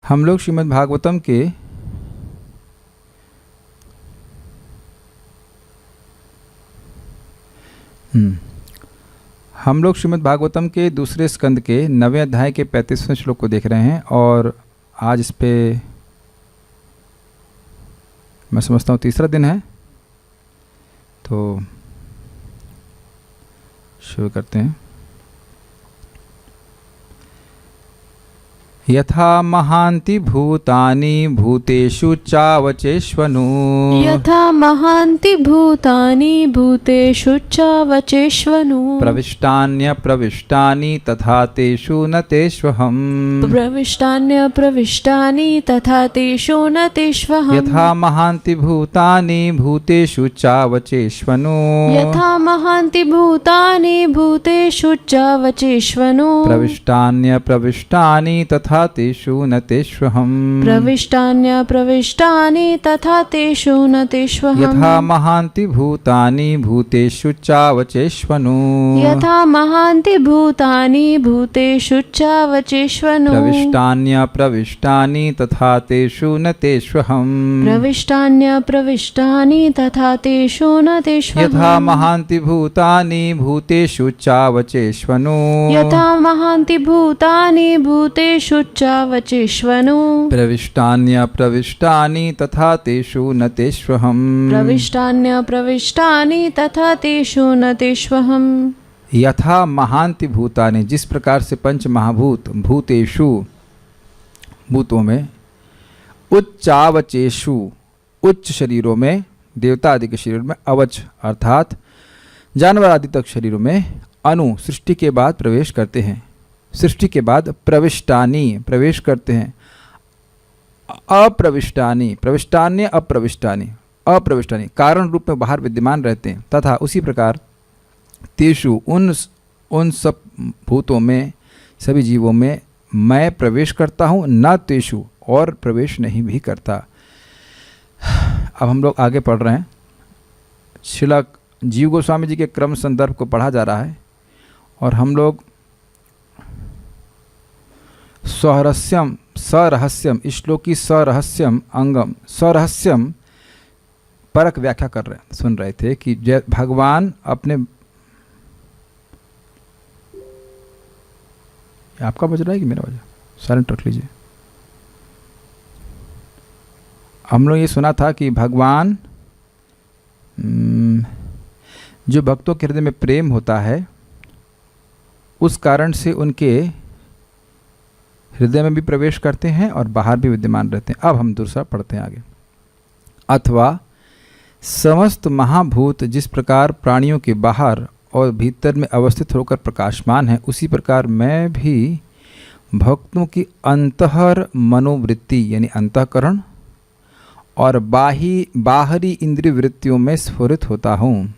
हम लोग श्रीमद् भागवतम के दूसरे स्कंद के 9वें अध्याय के 35वें श्लोक को देख रहे हैं और आज इस पे मैं समझता हूँ तीसरा दिन है, तो शुरू करते हैं। यथा महान्ति भूतानि भूतेषु चावचेष्वनु। यथा महान्ति भूतानि भूतेषु चावचेष्वनु। प्रविष्टान्यप्रविष्टानि तथा तेषु न तेष्वहम्। प्रविष्टान्यप्रविष्टानि तथा तेषु न तेष्वहम्। यथा महान्ति भूतानि भूतेषु चावचेष्वनु। यथा महान्ति भूतानि भूतेषु चावचेष्वनु। प्रविष्टान्यप्रविष्टानि तथा तेषु न तेष्वहम्। प्रविष्टान्यप्रविष्टानि तथा तेषु न तेष्वहम्। यथा महान्ति भूतानि भूतेषु चावचेष्वनु। यथा महान्ति भूतानि भूतेषु चावचेष्वनु। प्रविष्टान्यप्रविष्टानि तथा तेषु न तेष्वहम्। प्रविष्टान्यप्रविष्टानि तथा तेषु न तेष्वहम्। यथा महान्ति भूतानि भूतेषु चावचेष्वनु। यथा महान्ति भूतानि भूतेषु चावचेष्वनु। प्रविष्टान्यप्रविष्टानि तथा तेषु न तेष्वहम्। प्रविष्टान्यप्रविष्टानि तथा तेषु न तेष्वहम्। यथा महान्ति भूतानि, जिस प्रकार से पंच महाभूत भूतेषु भूतों में, उच्चावचेषु उच्च शरीरों में, देवता आदि के शरीरों में, अवच अर्थात जानवर आदि तक शरीरों में, अनु सृष्टि के बाद प्रवेश करते हैं, सृष्टि के बाद प्रविष्टानि प्रवेश करते हैं, अप्रविष्टानि प्रविष्टान्य अप्रविष्टानि अप्रविष्टानि कारण रूप में बाहर विद्यमान रहते हैं, तथा उसी प्रकार तेषु उन सब भूतों में, सभी जीवों में मैं प्रवेश करता हूँ, न तेषु और प्रवेश नहीं भी करता। अब हम लोग आगे पढ़ रहे हैं। श्रील जीव गोस्वामी जी के क्रम संदर्भ को पढ़ा जा रहा है और हम लोग सरहस्यम इस श्लोक की सरहस्यम अंगम सरहस्यम परक व्याख्या कर रहे सुन रहे थे कि भगवान अपने, आपका बज रहा है कि मेरा बजा? साइलेंट रख लीजिए। हम लोग ये सुना था कि भगवान जो भक्तों के हृदय में प्रेम होता है उस कारण से उनके हृदय में भी प्रवेश करते हैं और बाहर भी विद्यमान रहते हैं। अब हम दूसरा पढ़ते हैं आगे। अथवा समस्त महाभूत जिस प्रकार प्राणियों के बाहर और भीतर में अवस्थित होकर प्रकाशमान है, उसी प्रकार मैं भी भक्तों की अंतहर मनोवृत्ति यानी अंतःकरण और बाहरी इंद्रिय वृत्तियों में स्फुरित होता हूँ।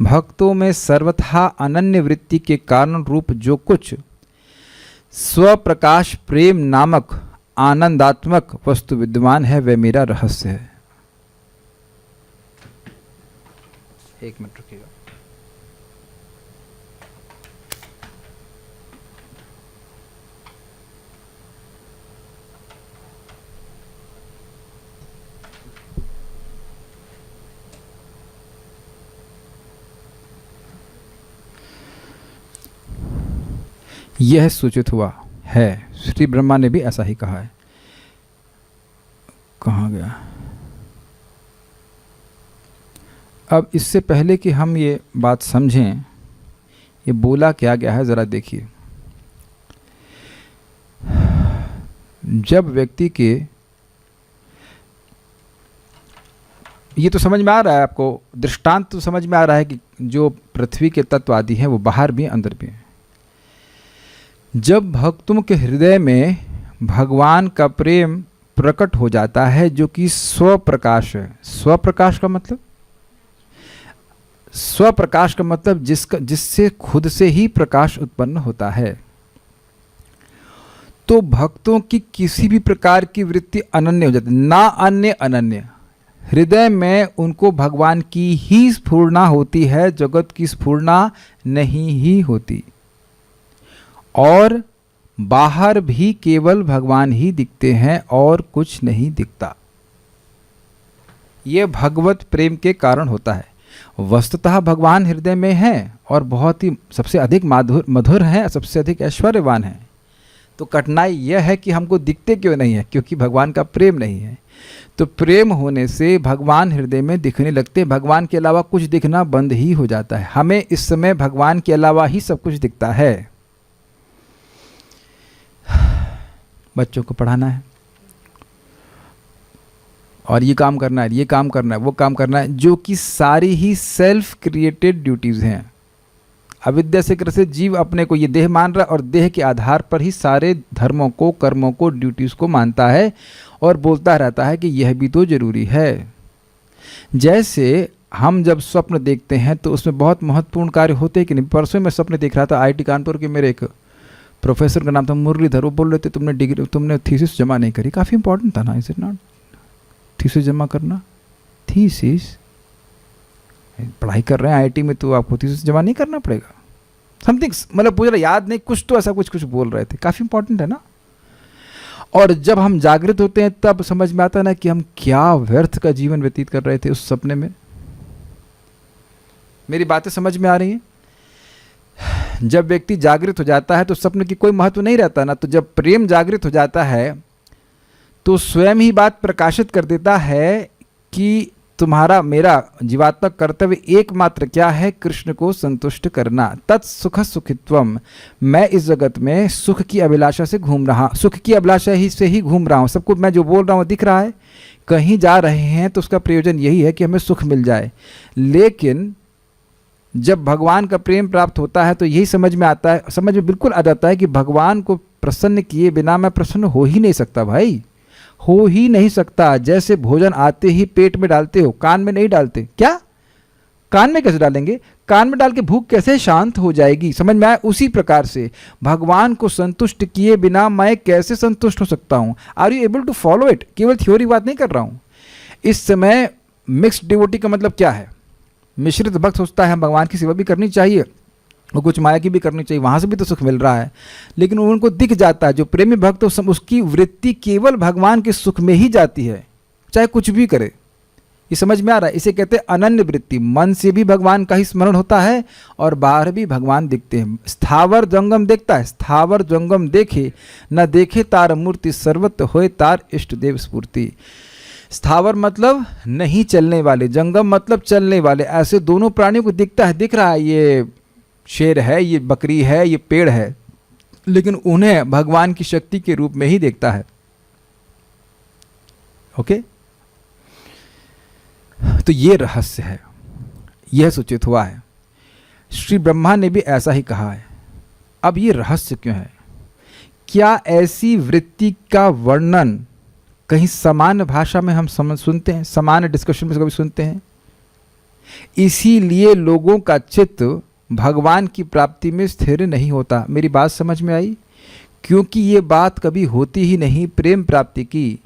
भक्तों में सर्वथा अनन्य वृत्ति के कारण रूप जो कुछ स्वप्रकाश प्रेम नामक आनंदात्मक वस्तु विद्यमान है वह मेरा रहस्य है। एक मिनट रुकिएगा। यह सूचित हुआ है, श्री ब्रह्मा ने भी ऐसा ही कहा है। कहाँ गया? अब इससे पहले कि हम ये बात समझें, ये बोला क्या गया है ज़रा देखिए। जब व्यक्ति के, ये तो समझ में आ रहा है आपको, दृष्टांत तो समझ में आ रहा है कि जो पृथ्वी के तत्व आदि हैं वो बाहर भी अंदर भी हैं। जब भक्तों के हृदय में भगवान का प्रेम प्रकट हो जाता है जो कि स्वप्रकाश है, स्वप्रकाश का मतलब, स्वप्रकाश का मतलब जिससे खुद से ही प्रकाश उत्पन्न होता है, तो भक्तों की किसी भी प्रकार की वृत्ति अनन्य हो जाती है, ना अन्य अनन्य। हृदय में उनको भगवान की ही स्फुरना होती है, जगत की स्फुरना नहीं ही होती। और बाहर भी केवल भगवान ही दिखते हैं और कुछ नहीं दिखता। यह भगवत प्रेम के कारण होता है। वस्तुतः भगवान हृदय में हैं और बहुत ही सबसे अधिक मधुर हैं, सबसे अधिक ऐश्वर्यवान हैं। तो कठिनाई यह है कि हमको दिखते क्यों नहीं है, क्योंकि भगवान का प्रेम नहीं है। तो प्रेम होने से भगवान हृदय में दिखने लगते, भगवान के अलावा कुछ दिखना बंद ही हो जाता है। हमें इस समय भगवान के अलावा ही सब कुछ दिखता है। बच्चों को पढ़ाना है और ये काम करना है, ये काम करना है, वो काम करना है, जो कि सारी ही सेल्फ क्रिएटेड ड्यूटीज़ हैं। अविद्या से ग्रसित जीव अपने को ये देह मान रहा है और देह के आधार पर ही सारे धर्मों को, कर्मों को, ड्यूटीज़ को मानता है और बोलता रहता है कि यह भी तो जरूरी है। जैसे हम जब स्वप्न देखते हैं तो उसमें बहुत महत्वपूर्ण कार्य होते हैं कि नहीं। परसों मैं स्वप्न देख रहा था, IIT कानपुर के मेरे एक प्रोफेसर का नाम था मुरलीधर, वो बोल रहे थे तुमने थीसिस जमा नहीं करी। काफ़ी इंपॉर्टेंट था ना, इज इट नॉट? थीसिस जमा करना, थीसिस पढ़ाई कर रहे हैं IIT में तो आपको थीसिस जमा नहीं करना पड़ेगा। समथिंग मतलब पूरा याद नहीं, कुछ तो ऐसा कुछ बोल रहे थे। काफ़ी इंपॉर्टेंट है ना। और जब हम जागृत होते हैं तब समझ में आता है ना कि हम क्या व्यर्थ का जीवन व्यतीत कर रहे थे उस सपने में। मेरी बातें समझ में आ रही हैं? जब व्यक्ति जागृत हो जाता है तो सपने की कोई महत्व नहीं रहता ना। तो जब प्रेम जागृत हो जाता है तो स्वयं ही बात प्रकाशित कर देता है कि तुम्हारा मेरा जीवात्मा कर्तव्य एकमात्र क्या है? कृष्ण को संतुष्ट करना। तत्सुख सुखित्वम। मैं इस जगत में सुख की अभिलाषा से घूम रहा, सुख की अभिलाषा ही से ही घूम रहा हूँ। सबको मैं जो बोल रहा हूँ दिख रहा है। कहीं जा रहे हैं तो उसका प्रयोजन यही है कि हमें सुख मिल जाए। लेकिन जब भगवान का प्रेम प्राप्त होता है तो यही समझ में आता है, समझ में बिल्कुल आ जाता है कि भगवान को प्रसन्न किए बिना मैं प्रसन्न हो ही नहीं सकता भाई, हो ही नहीं सकता। जैसे भोजन आते ही पेट में डालते हो, कान में नहीं डालते। क्या कान में कैसे डालेंगे? कान में डाल के भूख कैसे शांत हो जाएगी? समझ में आया? उसी प्रकार से भगवान को संतुष्ट किए बिना मैं कैसे संतुष्ट हो सकता हूँ? Are you able to follow it? केवल थ्योरी बात नहीं कर रहा हूँ। इस समय मिक्स्ड डिवोटी का मतलब क्या है? मिश्रित भक्त सोचता है भगवान की सेवा भी करनी चाहिए और कुछ माया की भी करनी चाहिए, वहाँ से भी तो सुख मिल रहा है। लेकिन उनको दिख जाता है, जो प्रेमी भक्त तो उसकी वृत्ति केवल भगवान के सुख में ही जाती है, चाहे कुछ भी करे। ये समझ में आ रहा है? इसे कहते हैं अनन्य वृत्ति। मन से भी भगवान का ही स्मरण होता है और बाहर भी भगवान दिखते हैं। स्थावर जंगम देखता है, स्थावर जंगम देखे न देखे तार मूर्ति, सर्वत्र होए तार इष्ट देव स्फूर्ति। स्थावर मतलब नहीं चलने वाले, जंगम मतलब चलने वाले। ऐसे दोनों प्राणियों को दिखता है, दिख रहा है ये शेर है, ये बकरी है, ये पेड़ है, लेकिन उन्हें भगवान की शक्ति के रूप में ही देखता है। ओके, तो ये रहस्य है, यह सूचित हुआ है। श्री ब्रह्मा ने भी ऐसा ही कहा है। अब ये रहस्य क्यों है? क्या ऐसी वृत्ति का वर्णन कहीं सामान्य भाषा में हम सुनते हैं, सामान्य डिस्कशन में कभी सुनते हैं? इसीलिए लोगों का चित्त भगवान की प्राप्ति में स्थिर नहीं होता। मेरी बात समझ में आई? क्योंकि ये बात कभी होती ही नहीं प्रेम प्राप्ति की,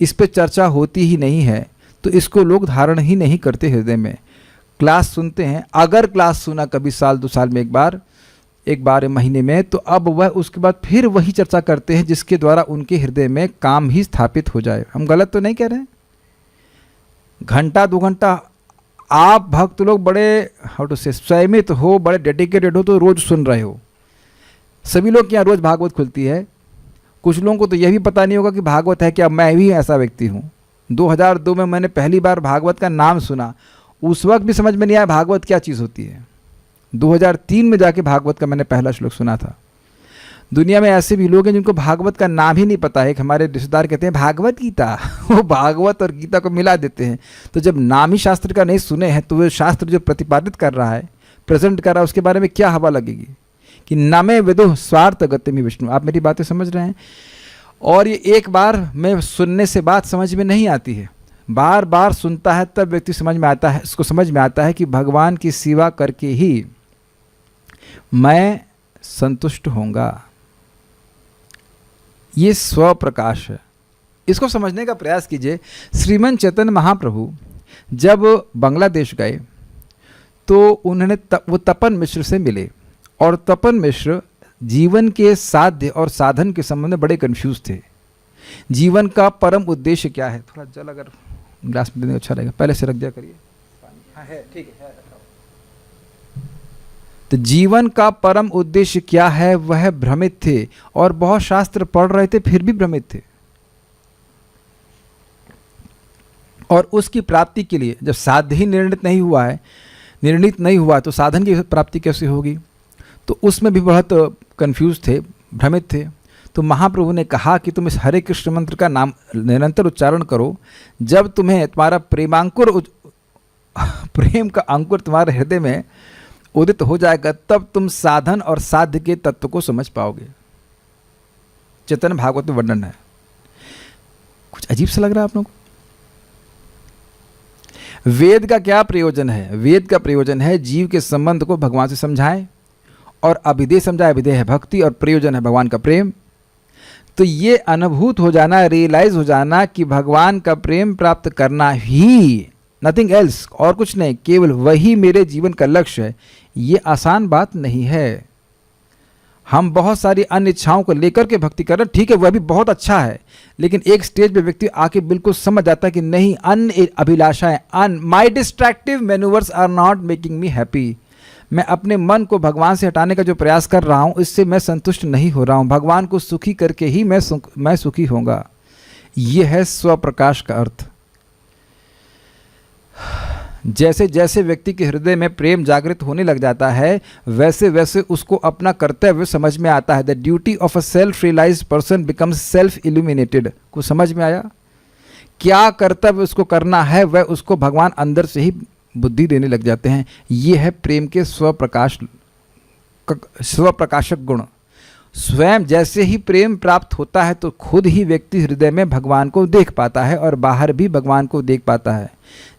इस पे चर्चा होती ही नहीं है, तो इसको लोग धारण ही नहीं करते हृदय में। क्लास सुनते हैं, अगर क्लास सुना कभी साल 2 साल में एक बार महीने में, तो अब वह उसके बाद फिर वही चर्चा करते हैं जिसके द्वारा उनके हृदय में काम ही स्थापित हो जाए। हम गलत तो नहीं कह रहे हैं? घंटा 2 घंटा आप भक्त लोग बड़े हाउ टू से संयमित हो, बड़े डेडिकेटेड हो तो रोज सुन रहे हो। सभी लोग क्या रोज भागवत खुलती है? कुछ लोगों को तो यह भी पता नहीं होगा कि भागवत है क्या। मैं भी ऐसा व्यक्ति हूँ। 2002 में मैंने पहली बार भागवत का नाम सुना, उस वक्त भी समझ में नहीं आया भागवत क्या चीज़ होती है। 2003 में जाके भागवत का मैंने पहला श्लोक सुना था। दुनिया में ऐसे भी लोग हैं जिनको भागवत का नाम ही नहीं पता है। हमारे रिश्तेदार कहते हैं भागवत गीता, वो भागवत और गीता को मिला देते हैं। तो जब नाम ही शास्त्र का नहीं सुने हैं तो वो शास्त्र जो प्रतिपादित कर रहा है, प्रेजेंट कर रहा है, उसके बारे में क्या हवा लगेगी कि नमे विदुः स्वार्थ गतिमि विष्णु। आप मेरी बातें समझ रहे हैं? और ये एक बार में सुनने से बात समझ में नहीं आती है, बार बार सुनता है तब व्यक्ति समझ में आता है, इसको समझ में आता है कि भगवान की सेवा करके ही मैं संतुष्ट होऊंगा। ये स्व प्रकाश है, इसको समझने का प्रयास कीजिए। श्रीमन चैतन्य महाप्रभु जब बांग्लादेश गए तो उन्होंने वो तपन मिश्र से मिले और तपन मिश्र जीवन के साध्य और साधन के संबंध में बड़े कंफ्यूज थे। जीवन का परम उद्देश्य क्या है? थोड़ा जल अगर ग्लास में देने अच्छा रहेगा, पहले से रख दिया करिए। हाँ है, ठीक है, तो जीवन का परम उद्देश्य क्या है, वह भ्रमित थे और बहुत शास्त्र पढ़ रहे थे फिर भी भ्रमित थे। और उसकी प्राप्ति के लिए जब साध्य ही निर्णित नहीं हुआ तो साधन की प्राप्ति कैसे होगी? तो उसमें भी बहुत कंफ्यूज थे, भ्रमित थे। तो महाप्रभु ने कहा कि तुम इस हरे कृष्ण मंत्र का नाम निरंतर उच्चारण करो। जब तुम्हें तुम्हारा प्रेम का अंकुर तुम्हारे हृदय में उदित हो जाएगा, तब तुम साधन और साध्य के तत्व को समझ पाओगे। चैतन्य भागवत में वर्णन है। कुछ अजीब सा लग रहा है आप लोगों को? वेद का क्या प्रयोजन है? वेद का प्रयोजन है जीव के संबंध को भगवान से समझाएं, और अभिधेय समझाए, अभिधेय है भक्ति और प्रयोजन है भगवान का प्रेम। तो ये अनुभूत हो जाना, रियलाइज हो जाना कि भगवान का प्रेम प्राप्त करना ही, नथिंग एल्स, और कुछ नहीं, केवल वही मेरे जीवन का लक्ष्य है, ये आसान बात नहीं है। हम बहुत सारी अन्य इच्छाओं को लेकर के भक्ति कर रहे हैं, ठीक है, वह भी बहुत अच्छा है, लेकिन एक स्टेज पे व्यक्ति आके बिल्कुल समझ जाता है कि नहीं, अन्य अभिलाषाएं, my distractive manoeuvres are not making me happy. मैं अपने मन को भगवान से हटाने का जो प्रयास कर रहा हूँ, इससे मैं संतुष्ट नहीं हो रहा हूँ। भगवान को सुखी करके ही मैं सुखी होऊंगा। यह है स्वप्रकाश का अर्थ। जैसे जैसे व्यक्ति के हृदय में प्रेम जागृत होने लग जाता है, वैसे वैसे उसको अपना कर्तव्य समझ में आता है। The duty of a self realised person becomes self illuminated. को समझ में आया? क्या कर्तव्य उसको करना है, वह उसको भगवान अंदर से ही बुद्धि देने लग जाते हैं। ये है प्रेम के स्वप्रकाशक गुण। स्वयं जैसे ही प्रेम प्राप्त होता है तो खुद ही व्यक्ति हृदय में भगवान को देख पाता है और बाहर भी भगवान को देख पाता है।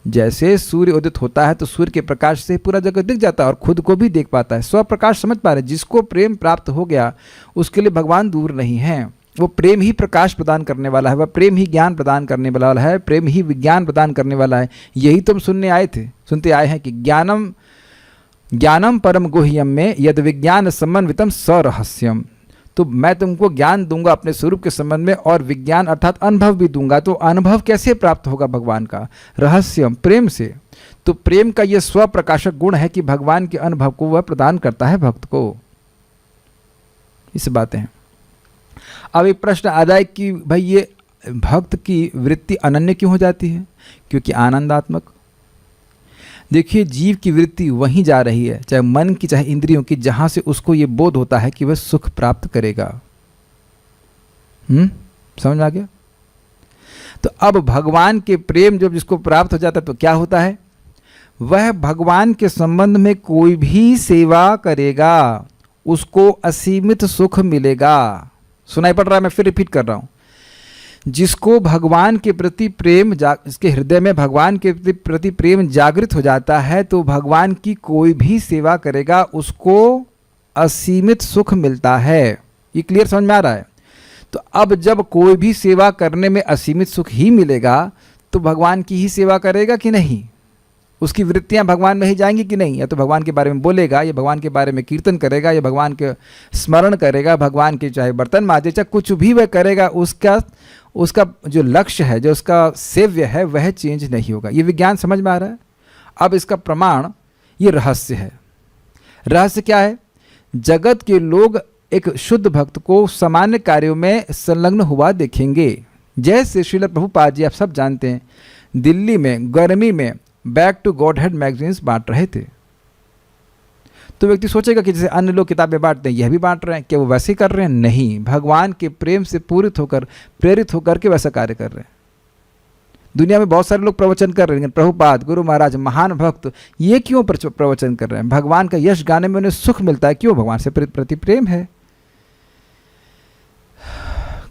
जैसे सूर्य उदित होता है तो सूर्य के प्रकाश से पूरा जगत दिख जाता है और खुद को भी देख पाता है। स्वप्रकाश समझ पा रहे? जिसको प्रेम प्राप्त हो गया उसके लिए भगवान दूर नहीं है। वो प्रेम ही प्रकाश प्रदान करने वाला है, वह प्रेम ही ज्ञान प्रदान करने वाला है, प्रेम ही विज्ञान प्रदान करने वाला है। यही तुम सुनते आए हैं कि ज्ञानम परम गुह्यम में यद विज्ञान समन्वितम सरहस्यम। तो मैं तुमको ज्ञान दूंगा अपने स्वरूप के संबंध में, और विज्ञान अर्थात अनुभव भी दूंगा। तो अनुभव कैसे प्राप्त होगा भगवान का? रहस्यम, प्रेम से। तो प्रेम का यह स्वप्रकाशक गुण है कि भगवान के अनुभव को वह प्रदान करता है भक्त को। इस बातें हैं। अब एक प्रश्न आता है कि भाई ये भक्त की वृत्ति अनन्य क्यों हो जाती है? क्योंकि आनंदात्मक। देखिए, जीव की वृत्ति वहीं जा रही है, चाहे मन की चाहे इंद्रियों की, जहां से उसको ये बोध होता है कि वह सुख प्राप्त करेगा। समझ आ गया? तो अब भगवान के प्रेम जब जिसको प्राप्त हो जाता है तो क्या होता है? वह भगवान के संबंध में कोई भी सेवा करेगा, उसको असीमित सुख मिलेगा। सुनाई पड़ रहा है? मैं फिर रिपीट कर रहा हूं। जिसको भगवान के प्रति प्रेम जिसके हृदय में भगवान के प्रति प्रेम जागृत हो जाता है, तो भगवान की कोई भी सेवा करेगा, उसको असीमित सुख मिलता है। ये क्लियर समझ में आ रहा है? तो अब जब कोई भी सेवा करने में असीमित सुख ही मिलेगा, तो भगवान की ही सेवा करेगा कि नहीं? उसकी वृत्तियां भगवान में ही जाएंगी कि नहीं? या तो भगवान के बारे में बोलेगा, या भगवान के बारे में कीर्तन करेगा, या भगवान के स्मरण करेगा, भगवान के चाहे बर्तन माजे, चाहे कुछ भी वह करेगा, उसका जो लक्ष्य है, जो उसका सेव्य है, वह चेंज नहीं होगा। ये विज्ञान समझ में आ रहा है? अब इसका प्रमाण ये रहस्य है। रहस्य क्या है? जगत के लोग एक शुद्ध भक्त को सामान्य कार्यों में संलग्न हुआ देखेंगे। जैसे श्रील प्रभुपाद जी, आप सब जानते हैं, दिल्ली में गर्मी में Back to Godhead magazines बांट रहे थे। तो व्यक्ति सोचेगा कि जैसे अन्य लोग किताबें बांटते हैं, यह भी बांट रहे हैं, क्या वो वैसे ही कर रहे हैं? नहीं, भगवान के प्रेम से प्रेरित होकर के वैसा कार्य कर रहे हैं। दुनिया में बहुत सारे लोग प्रवचन कर रहे हैं, लेकिन प्रभुपाद, गुरु महाराज, महान भक्त, ये क्यों प्रवचन कर रहे हैं? भगवान का यश गाने में उन्हें सुख मिलता है। क्यों? भगवान से प्रति प्रेम है।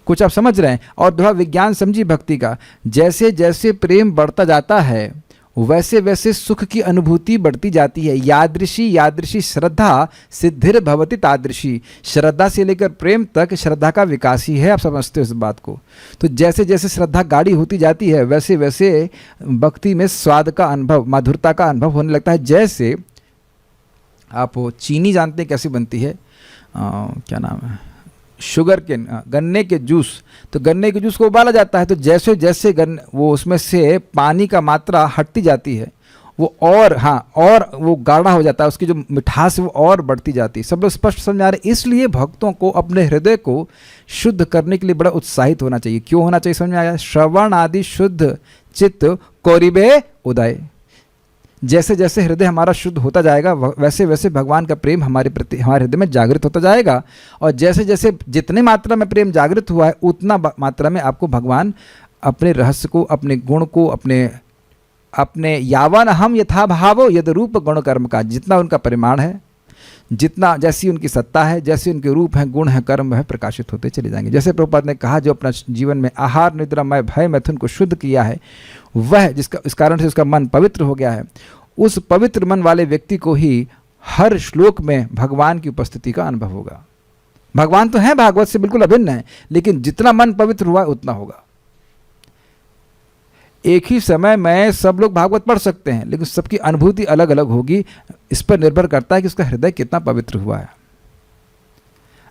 कुछ आप समझ रहे हैं? और थोड़ा विज्ञान समझी भक्ति का। जैसे जैसे प्रेम बढ़ता जाता है, वैसे वैसे सुख की अनुभूति बढ़ती जाती है। यादृशी श्रद्धा सिद्धिर भवति तादृशी। श्रद्धा से लेकर प्रेम तक श्रद्धा का विकास ही है। आप समझते हो इस बात को? तो जैसे जैसे श्रद्धा गाढ़ी होती जाती है, वैसे वैसे भक्ति में स्वाद का अनुभव, माधुरता का अनुभव होने लगता है। जैसे आप चीनी जानते हैं कैसे बनती है? क्या नाम है, शुगर केन, गन्ने के जूस, तो गन्ने के जूस को उबाला जाता है, तो जैसे जैसे गन्ने वो उसमें से पानी का मात्रा हटती जाती है वो और वो गाढ़ा हो जाता है, उसकी जो मिठास है वो और बढ़ती जाती है। सब लोग स्पष्ट समझ आ रहे हैं। इसलिए भक्तों को अपने हृदय को शुद्ध करने के लिए बड़ा उत्साहित होना चाहिए। क्यों होना चाहिए समझ में आया? श्रवण आदि शुद्ध चित्त कौरिबे उदय। जैसे जैसे हृदय हमारा शुद्ध होता जाएगा वैसे वैसे भगवान का प्रेम हमारे प्रति हमारे हृदय में जागृत होता जाएगा, और जैसे जैसे जितने मात्रा में प्रेम जागृत हुआ है उतना मात्रा में आपको भगवान अपने रहस्य को, अपने गुण को, अपने यावन हम यथा भावो यद रूप गुण कर्म का, जितना उनका परिमाण है, जितना जैसी उनकी सत्ता है, जैसे उनके रूप हैं, गुण हैं, कर्म है, प्रकाशित होते चले जाएंगे। जैसे प्रभुपाद ने कहा, जो अपना जीवन में आहार निद्रा मय भय मैथुन को शुद्ध किया है, वह जिसका इस कारण से उसका मन पवित्र हो गया है, उस पवित्र मन वाले व्यक्ति को ही हर श्लोक में भगवान की उपस्थिति का अनुभव होगा। भगवान तो है, भागवत से बिल्कुल अभिन्न है, लेकिन जितना मन पवित्र हुआ उतना होगा। एक ही समय में सब लोग भागवत पढ़ सकते हैं, लेकिन सबकी अनुभूति अलग अलग होगी। इस पर निर्भर करता है कि उसका हृदय कितना पवित्र हुआ है।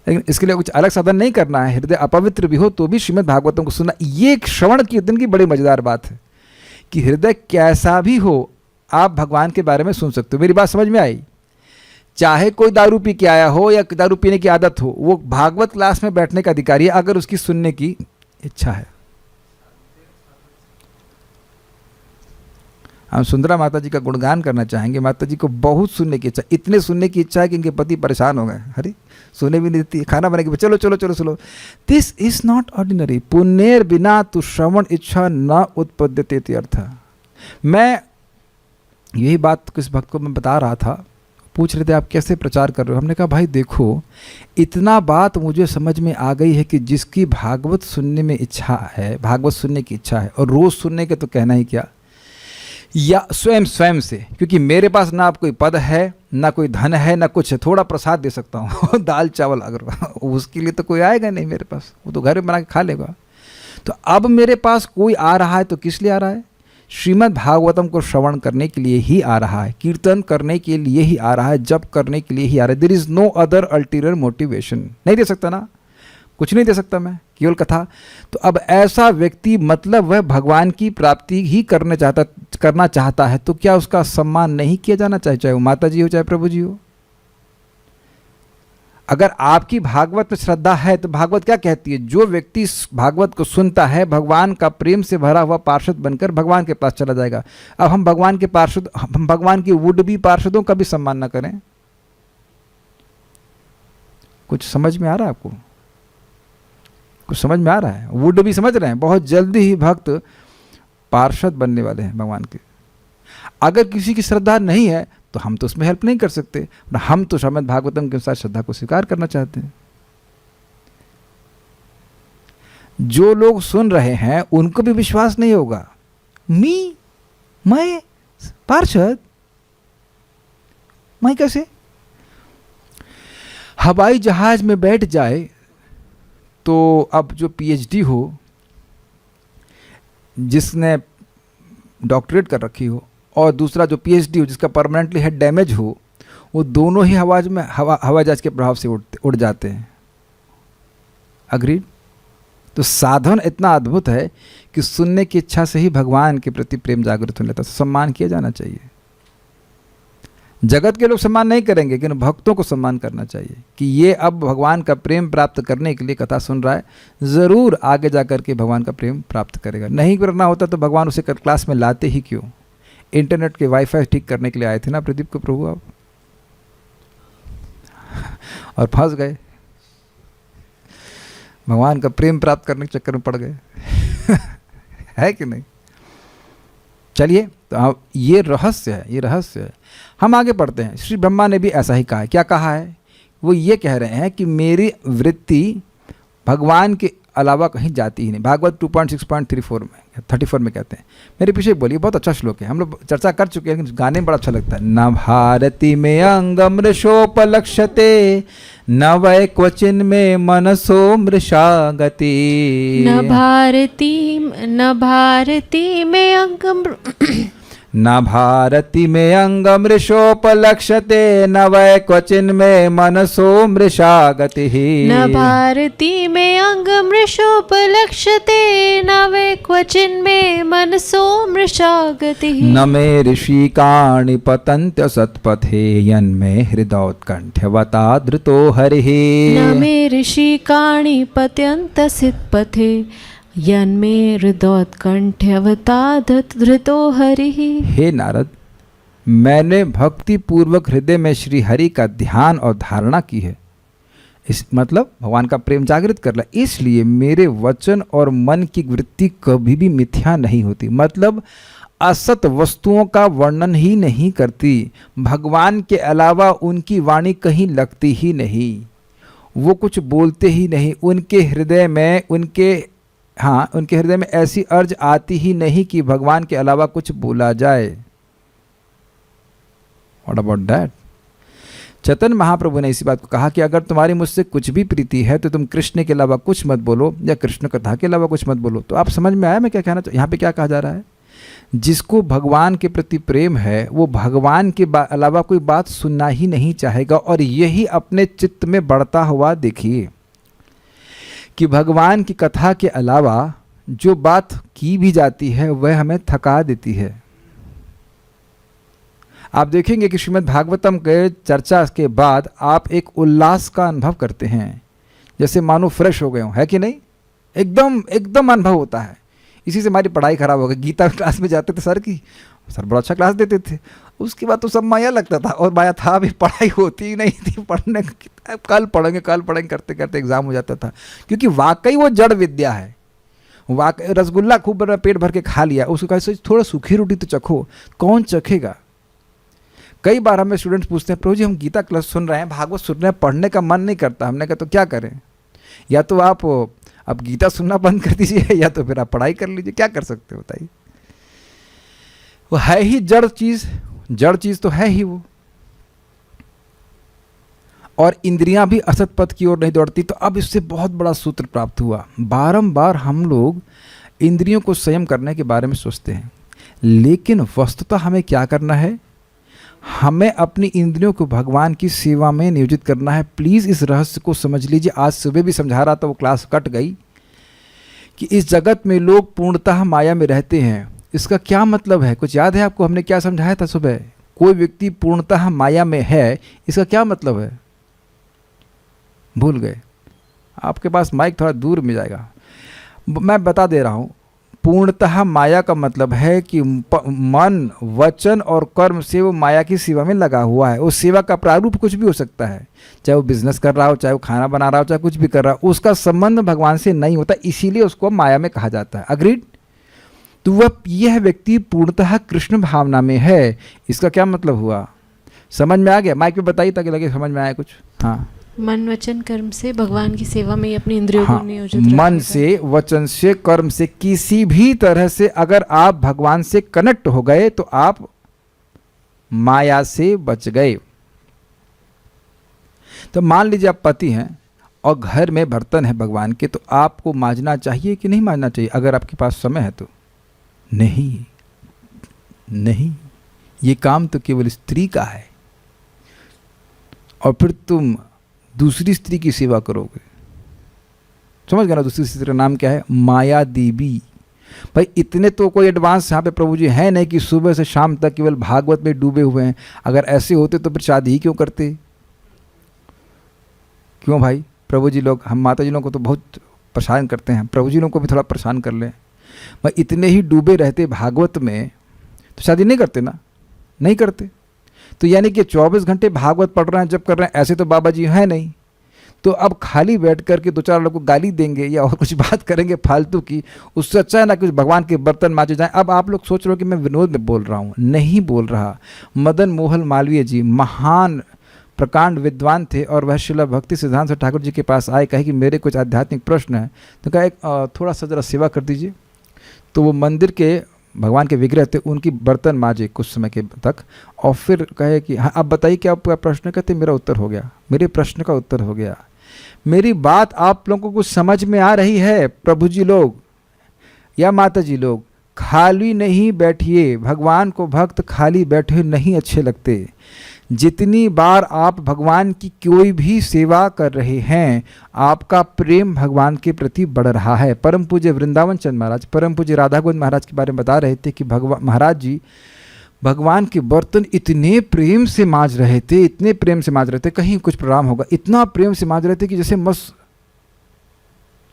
लेकिन इसके लिए कुछ अलग साधन नहीं करना है। हृदय अपवित्र भी हो तो भी श्रीमद् भागवतों को सुनना। ये एक श्रवण कीर्तन की बड़ी मजेदार बात है कि हृदय कैसा भी हो आप भगवान के बारे में सुन सकते हो। मेरी बात समझ में आई? चाहे कोई दारू पी के आया हो या दारू पीने की आदत हो, वो भागवत क्लास में बैठने का अधिकारी है अगर उसकी सुनने की इच्छा है। हम सुंदरा माता जी का गुणगान करना चाहेंगे। माता जी को बहुत सुनने की इच्छा, इतने सुनने की इच्छा है कि इनके पति परेशान हो गए। अरे सुने भी नहीं देती, खाना बना के चलो चलो चलो सुनो। This is not ordinary. पुण्येर बिना तु श्रवण इच्छा न उत्पद्यते अर्थ। मैं यही बात किस भक्त को मैं बता रहा था, पूछ रहे थे आप कैसे प्रचार कर रहे हो। हमने कहा भाई देखो, इतना बात मुझे समझ में आ गई है कि जिसकी भागवत सुनने में इच्छा है, भागवत सुनने की इच्छा है, और रोज़ सुनने के तो कहना ही क्या, या स्वयं से, क्योंकि मेरे पास ना कोई पद है, ना कोई धन है, ना कुछ है, थोड़ा प्रसाद दे सकता हूँ दाल चावल, अगर उसके लिए तो कोई आएगा नहीं मेरे पास, वो तो घर में बना के खा लेगा। तो अब मेरे पास कोई आ रहा है तो किस लिए आ रहा है? श्रीमद् भागवतम को श्रवण करने के लिए ही आ रहा है, कीर्तन करने के लिए ही आ रहा है, जप करने के लिए ही आ रहा है। There is no other ulterior motivation. नहीं दे सकता ना, कुछ नहीं दे सकता मैं, केवल कथा। तो अब ऐसा व्यक्ति मतलब वह भगवान की प्राप्ति ही करना चाहता है, तो क्या उसका सम्मान नहीं किया जाना चाहिए? चाहे वो माता जी हो चाहे प्रभु जी हो। अगर आपकी भागवत में श्रद्धा है तो भागवत क्या कहती है? जो व्यक्ति भागवत को सुनता है भगवान का प्रेम से भरा हुआ पार्षद बनकर भगवान के पास चला जाएगा। अब हम भगवान के वुड बी पार्षदों का भी सम्मान न करें? कुछ समझ में आ रहा है आपको? कुछ समझ में आ रहा है? वुड भी समझ रहे हैं, बहुत जल्दी ही भक्त पार्षद बनने वाले हैं भगवान के। अगर किसी की श्रद्धा नहीं है तो हम तो उसमें हेल्प नहीं कर सकते। हम तो श्रीमद् भागवतम के अनुसार श्रद्धा को स्वीकार करना चाहते हैं। जो लोग सुन रहे हैं उनको भी विश्वास नहीं होगा, मैं पार्षद, मैं कैसे? हवाई जहाज में बैठ जाए तो अब जो पीएचडी हो, जिसने डॉक्टरेट कर रखी हो, और दूसरा जो पीएचडी हो जिसका परमानेंटली हेड डैमेज हो, वो दोनों ही हवाई जहाज के प्रभाव से उड़ जाते हैं। अग्रीड? तो साधन इतना अद्भुत है कि सुनने की इच्छा से ही भगवान के प्रति प्रेम जागृत होने लगता है। सम्मान किया जाना चाहिए। जगत के लोग सम्मान नहीं करेंगे, लेकिन भक्तों को सम्मान करना चाहिए कि ये अब भगवान का प्रेम प्राप्त करने के लिए कथा सुन रहा है, ज़रूर आगे जा कर के भगवान का प्रेम प्राप्त करेगा। नहीं करना होता तो भगवान उसे क्लास में लाते ही क्यों? इंटरनेट के वाईफाई ठीक करने के लिए आए थे ना प्रदीप को प्रभु आप, और फंस गए, भगवान का प्रेम प्राप्त करने के चक्कर में पड़ गए है कि नहीं? चलिए, तो ये रहस्य है, ये रहस्य है। हम आगे पढ़ते हैं। श्री ब्रह्मा ने भी ऐसा ही कहा है। क्या कहा है? वो ये कह रहे हैं कि मेरी वृत्ति भगवान के अलावा कहीं जाती ही नहीं। भागवत 2.6.34 में 34 में कहते हैं। मेरे पीछे बोलिए, बहुत अच्छा श्लोक है, हम लोग चर्चा कर चुके हैं, लेकिन गाने में बड़ा अच्छा लगता है। न भारती में अंगम मृषोपलक्ष्यते, न वै क्वचिन में मनसो मृषा गति। न भारती में अंगम न भारती में अंगमृषोपलक्ष्यते न वै क्वचिन में मनसो मृषा गति। न भारती में अंगमृषोपलक्ष्यते न वै क्वचिन् मे मनसो मृषा गतिः। न मे ऋषिकाणि पतन्त्य सत्पथे यन्मे हृदयोत्कण्ठ्यवता धृतो हरिः। न मे ऋषिकाणि पत्यन्त सित्पथे यन्मे हृदयोत्कण्ठ्यवता धृतो हरिः। हे नारद, मैंने भक्ति पूर्वक हृदय में श्री हरि का ध्यान और धारणा की है। इस मतलब भगवान का प्रेम जागृत कर लिया, इसलिए मेरे वचन और मन की वृत्ति कभी भी मिथ्या नहीं होती। मतलब असत वस्तुओं का वर्णन ही नहीं करती। भगवान के अलावा उनकी वाणी कहीं लगती ही नहीं, वो कुछ बोलते ही नहीं। उनके हृदय में ऐसी अर्ज आती ही नहीं कि भगवान के अलावा कुछ बोला जाए। What about that? Chaitanya Mahaprabhu ने इसी बात को कहा कि अगर तुम्हारी मुझसे कुछ भी प्रीति है तो तुम कृष्ण के अलावा कुछ मत बोलो या कृष्ण कथा के अलावा कुछ मत बोलो। तो आप समझ में आया मैं क्या कहना यहाँ पे क्या कहा जा रहा है? जिसको भगवान के प्रति प्रेम है वो भगवान के अलावा कोई बात सुनना ही नहीं चाहेगा। और यही अपने चित्त में बढ़ता हुआ देखिए कि भगवान की कथा के अलावा जो बात की भी जाती है वह हमें थका देती है। आप देखेंगे कि श्रीमद् भागवतम के चर्चा के बाद आप एक उल्लास का अनुभव करते हैं, जैसे मानो फ्रेश हो गए हो, है कि नहीं? एकदम अनुभव होता है। इसी से हमारी पढ़ाई खराब हो गई। गीता क्लास में जाते थे, सर बड़ा अच्छा क्लास देते थे, उसके बाद तो सब माया लगता था और माया था भी, पढ़ाई होती ही नहीं थी। पढ़ने कल पढ़ेंगे करते करते एग्जाम हो जाता था, क्योंकि वाकई वो जड़ विद्या है। वाकई रसगुल्ला खूब पेट भर के खा लिया, उसको कहा थोड़ा सूखी रोटी तो चखो, कौन चखेगा? कई बार हमें स्टूडेंट्स पूछते हैं, प्रभु जी हम गीता क्लास सुन रहे हैं, भागवत सुन रहे हैं, पढ़ने का मन नहीं करता। हमने कहा तो क्या करें? या तो आप अब गीता सुनना बंद कर दीजिए या तो फिर आप पढ़ाई कर लीजिए। क्या कर सकते हो बताइए? वो है ही जड़ चीज तो है ही वो। और इंद्रियां भी असत पथ की ओर नहीं दौड़ती। तो अब इससे बहुत बड़ा सूत्र प्राप्त हुआ। बारंबार हम लोग इंद्रियों को संयम करने के बारे में सोचते हैं, लेकिन वस्तुतः हमें क्या करना है? हमें अपनी इंद्रियों को भगवान की सेवा में नियोजित करना है। प्लीज़ इस रहस्य को समझ लीजिए। आज सुबह भी समझा रहा था, वो क्लास कट गई, कि इस जगत में लोग पूर्णतः माया में रहते हैं। इसका क्या मतलब है? कुछ याद है आपको हमने क्या समझाया था सुबह? कोई व्यक्ति पूर्णतः माया में है, इसका क्या मतलब है? भूल गए? आपके पास माइक थोड़ा दूर में जाएगा, मैं बता दे रहा हूँ। पूर्णतः माया का मतलब है कि मन, वचन और कर्म से वो माया की सेवा में लगा हुआ है। उस सेवा का प्रारूप कुछ भी हो सकता है, चाहे वो बिजनेस कर रहा हो, चाहे वो खाना बना रहा हो, चाहे कुछ भी कर रहा हो, उसका संबंध भगवान से नहीं होता, इसीलिए उसको माया में कहा जाता है। अग्रीड? तो वह यह व्यक्ति पूर्णतः कृष्ण भावना में है। इसका क्या मतलब हुआ? समझ में आ गया? माइक पे बताइए ताकि लगे समझ में आया कुछ। हाँ, मन वचन कर्म से भगवान की सेवा में अपनी इंद्रियों को नियोजित मन से, वचन से, कर्म से, किसी भी तरह से अगर आप भगवान से कनेक्ट हो गए तो आप माया से बच गए। तो मान लीजिए आप पति हैं और घर में बर्तन है भगवान के, तो आपको मांजना चाहिए कि नहीं मांजना चाहिए? अगर आपके पास समय है तो। नहीं, ये काम तो केवल स्त्री का है। और फिर तुम दूसरी स्त्री की सेवा करोगे। समझ गए ना? दूसरी स्त्री का नाम क्या है? माया देवी। भाई इतने तो कोई एडवांस यहाँ पे प्रभु जी है नहीं कि सुबह से शाम तक केवल भागवत में डूबे हुए हैं। अगर ऐसे होते तो फिर शादी ही क्यों करते? क्यों भाई? प्रभु जी लोग, हम माता जी लोगों को तो बहुत परेशान करते हैं, प्रभु जी लोगों को भी थोड़ा परेशान कर लें। भाई इतने ही डूबे रहते भागवत में तो शादी नहीं करते ना? नहीं करते। तो यानी कि 24 घंटे भागवत पढ़ रहे हैं, जब कर रहे हैं, ऐसे तो बाबा जी हैं नहीं। तो अब खाली बैठ करके दो चार लोगों को गाली देंगे या और कुछ बात करेंगे फालतू की, उससे अच्छा है ना कुछ भगवान के बर्तन मांजे जाएं। अब आप लोग सोच रहे हो कि मैं विनोद में बोल रहा हूँ, नहीं बोल रहा। मदन मोहन मालवीय जी महान प्रकांड विद्वान थे और वह श्रील भक्ति सिद्धांत ठाकुर जी के पास आए, कहे कि मेरे कुछ आध्यात्मिक प्रश्न हैं। तो कहा एक थोड़ा सा जरा सेवा कर दीजिए। तो वो मंदिर के भगवान के विग्रह थे, उनकी बर्तन मांजे कुछ समय के तक, और फिर कहे कि हाँ आप बताइए क्या आपका प्रश्न? कहते मेरा उत्तर हो गया, मेरे प्रश्न का उत्तर हो गया। मेरी बात आप लोगों को कुछ समझ में आ रही है प्रभु जी लोग या माता जी लोग? खाली नहीं बैठिए, भगवान को भक्त खाली बैठे नहीं अच्छे लगते। जितनी बार आप भगवान की कोई भी सेवा कर रहे हैं, आपका प्रेम भगवान के प्रति बढ़ रहा है। परम पूज्य वृंदावन चंद महाराज, परम पूज्य राधा गोविंद महाराज के बारे में बता रहे थे कि भगवान महाराज जी भगवान के बर्तन इतने प्रेम से मांज रहे थे, इतने प्रेम से मांज रहे थे, कहीं कुछ प्रोग्राम होगा, इतना प्रेम से मांज रहे थे कि जैसे मस्त,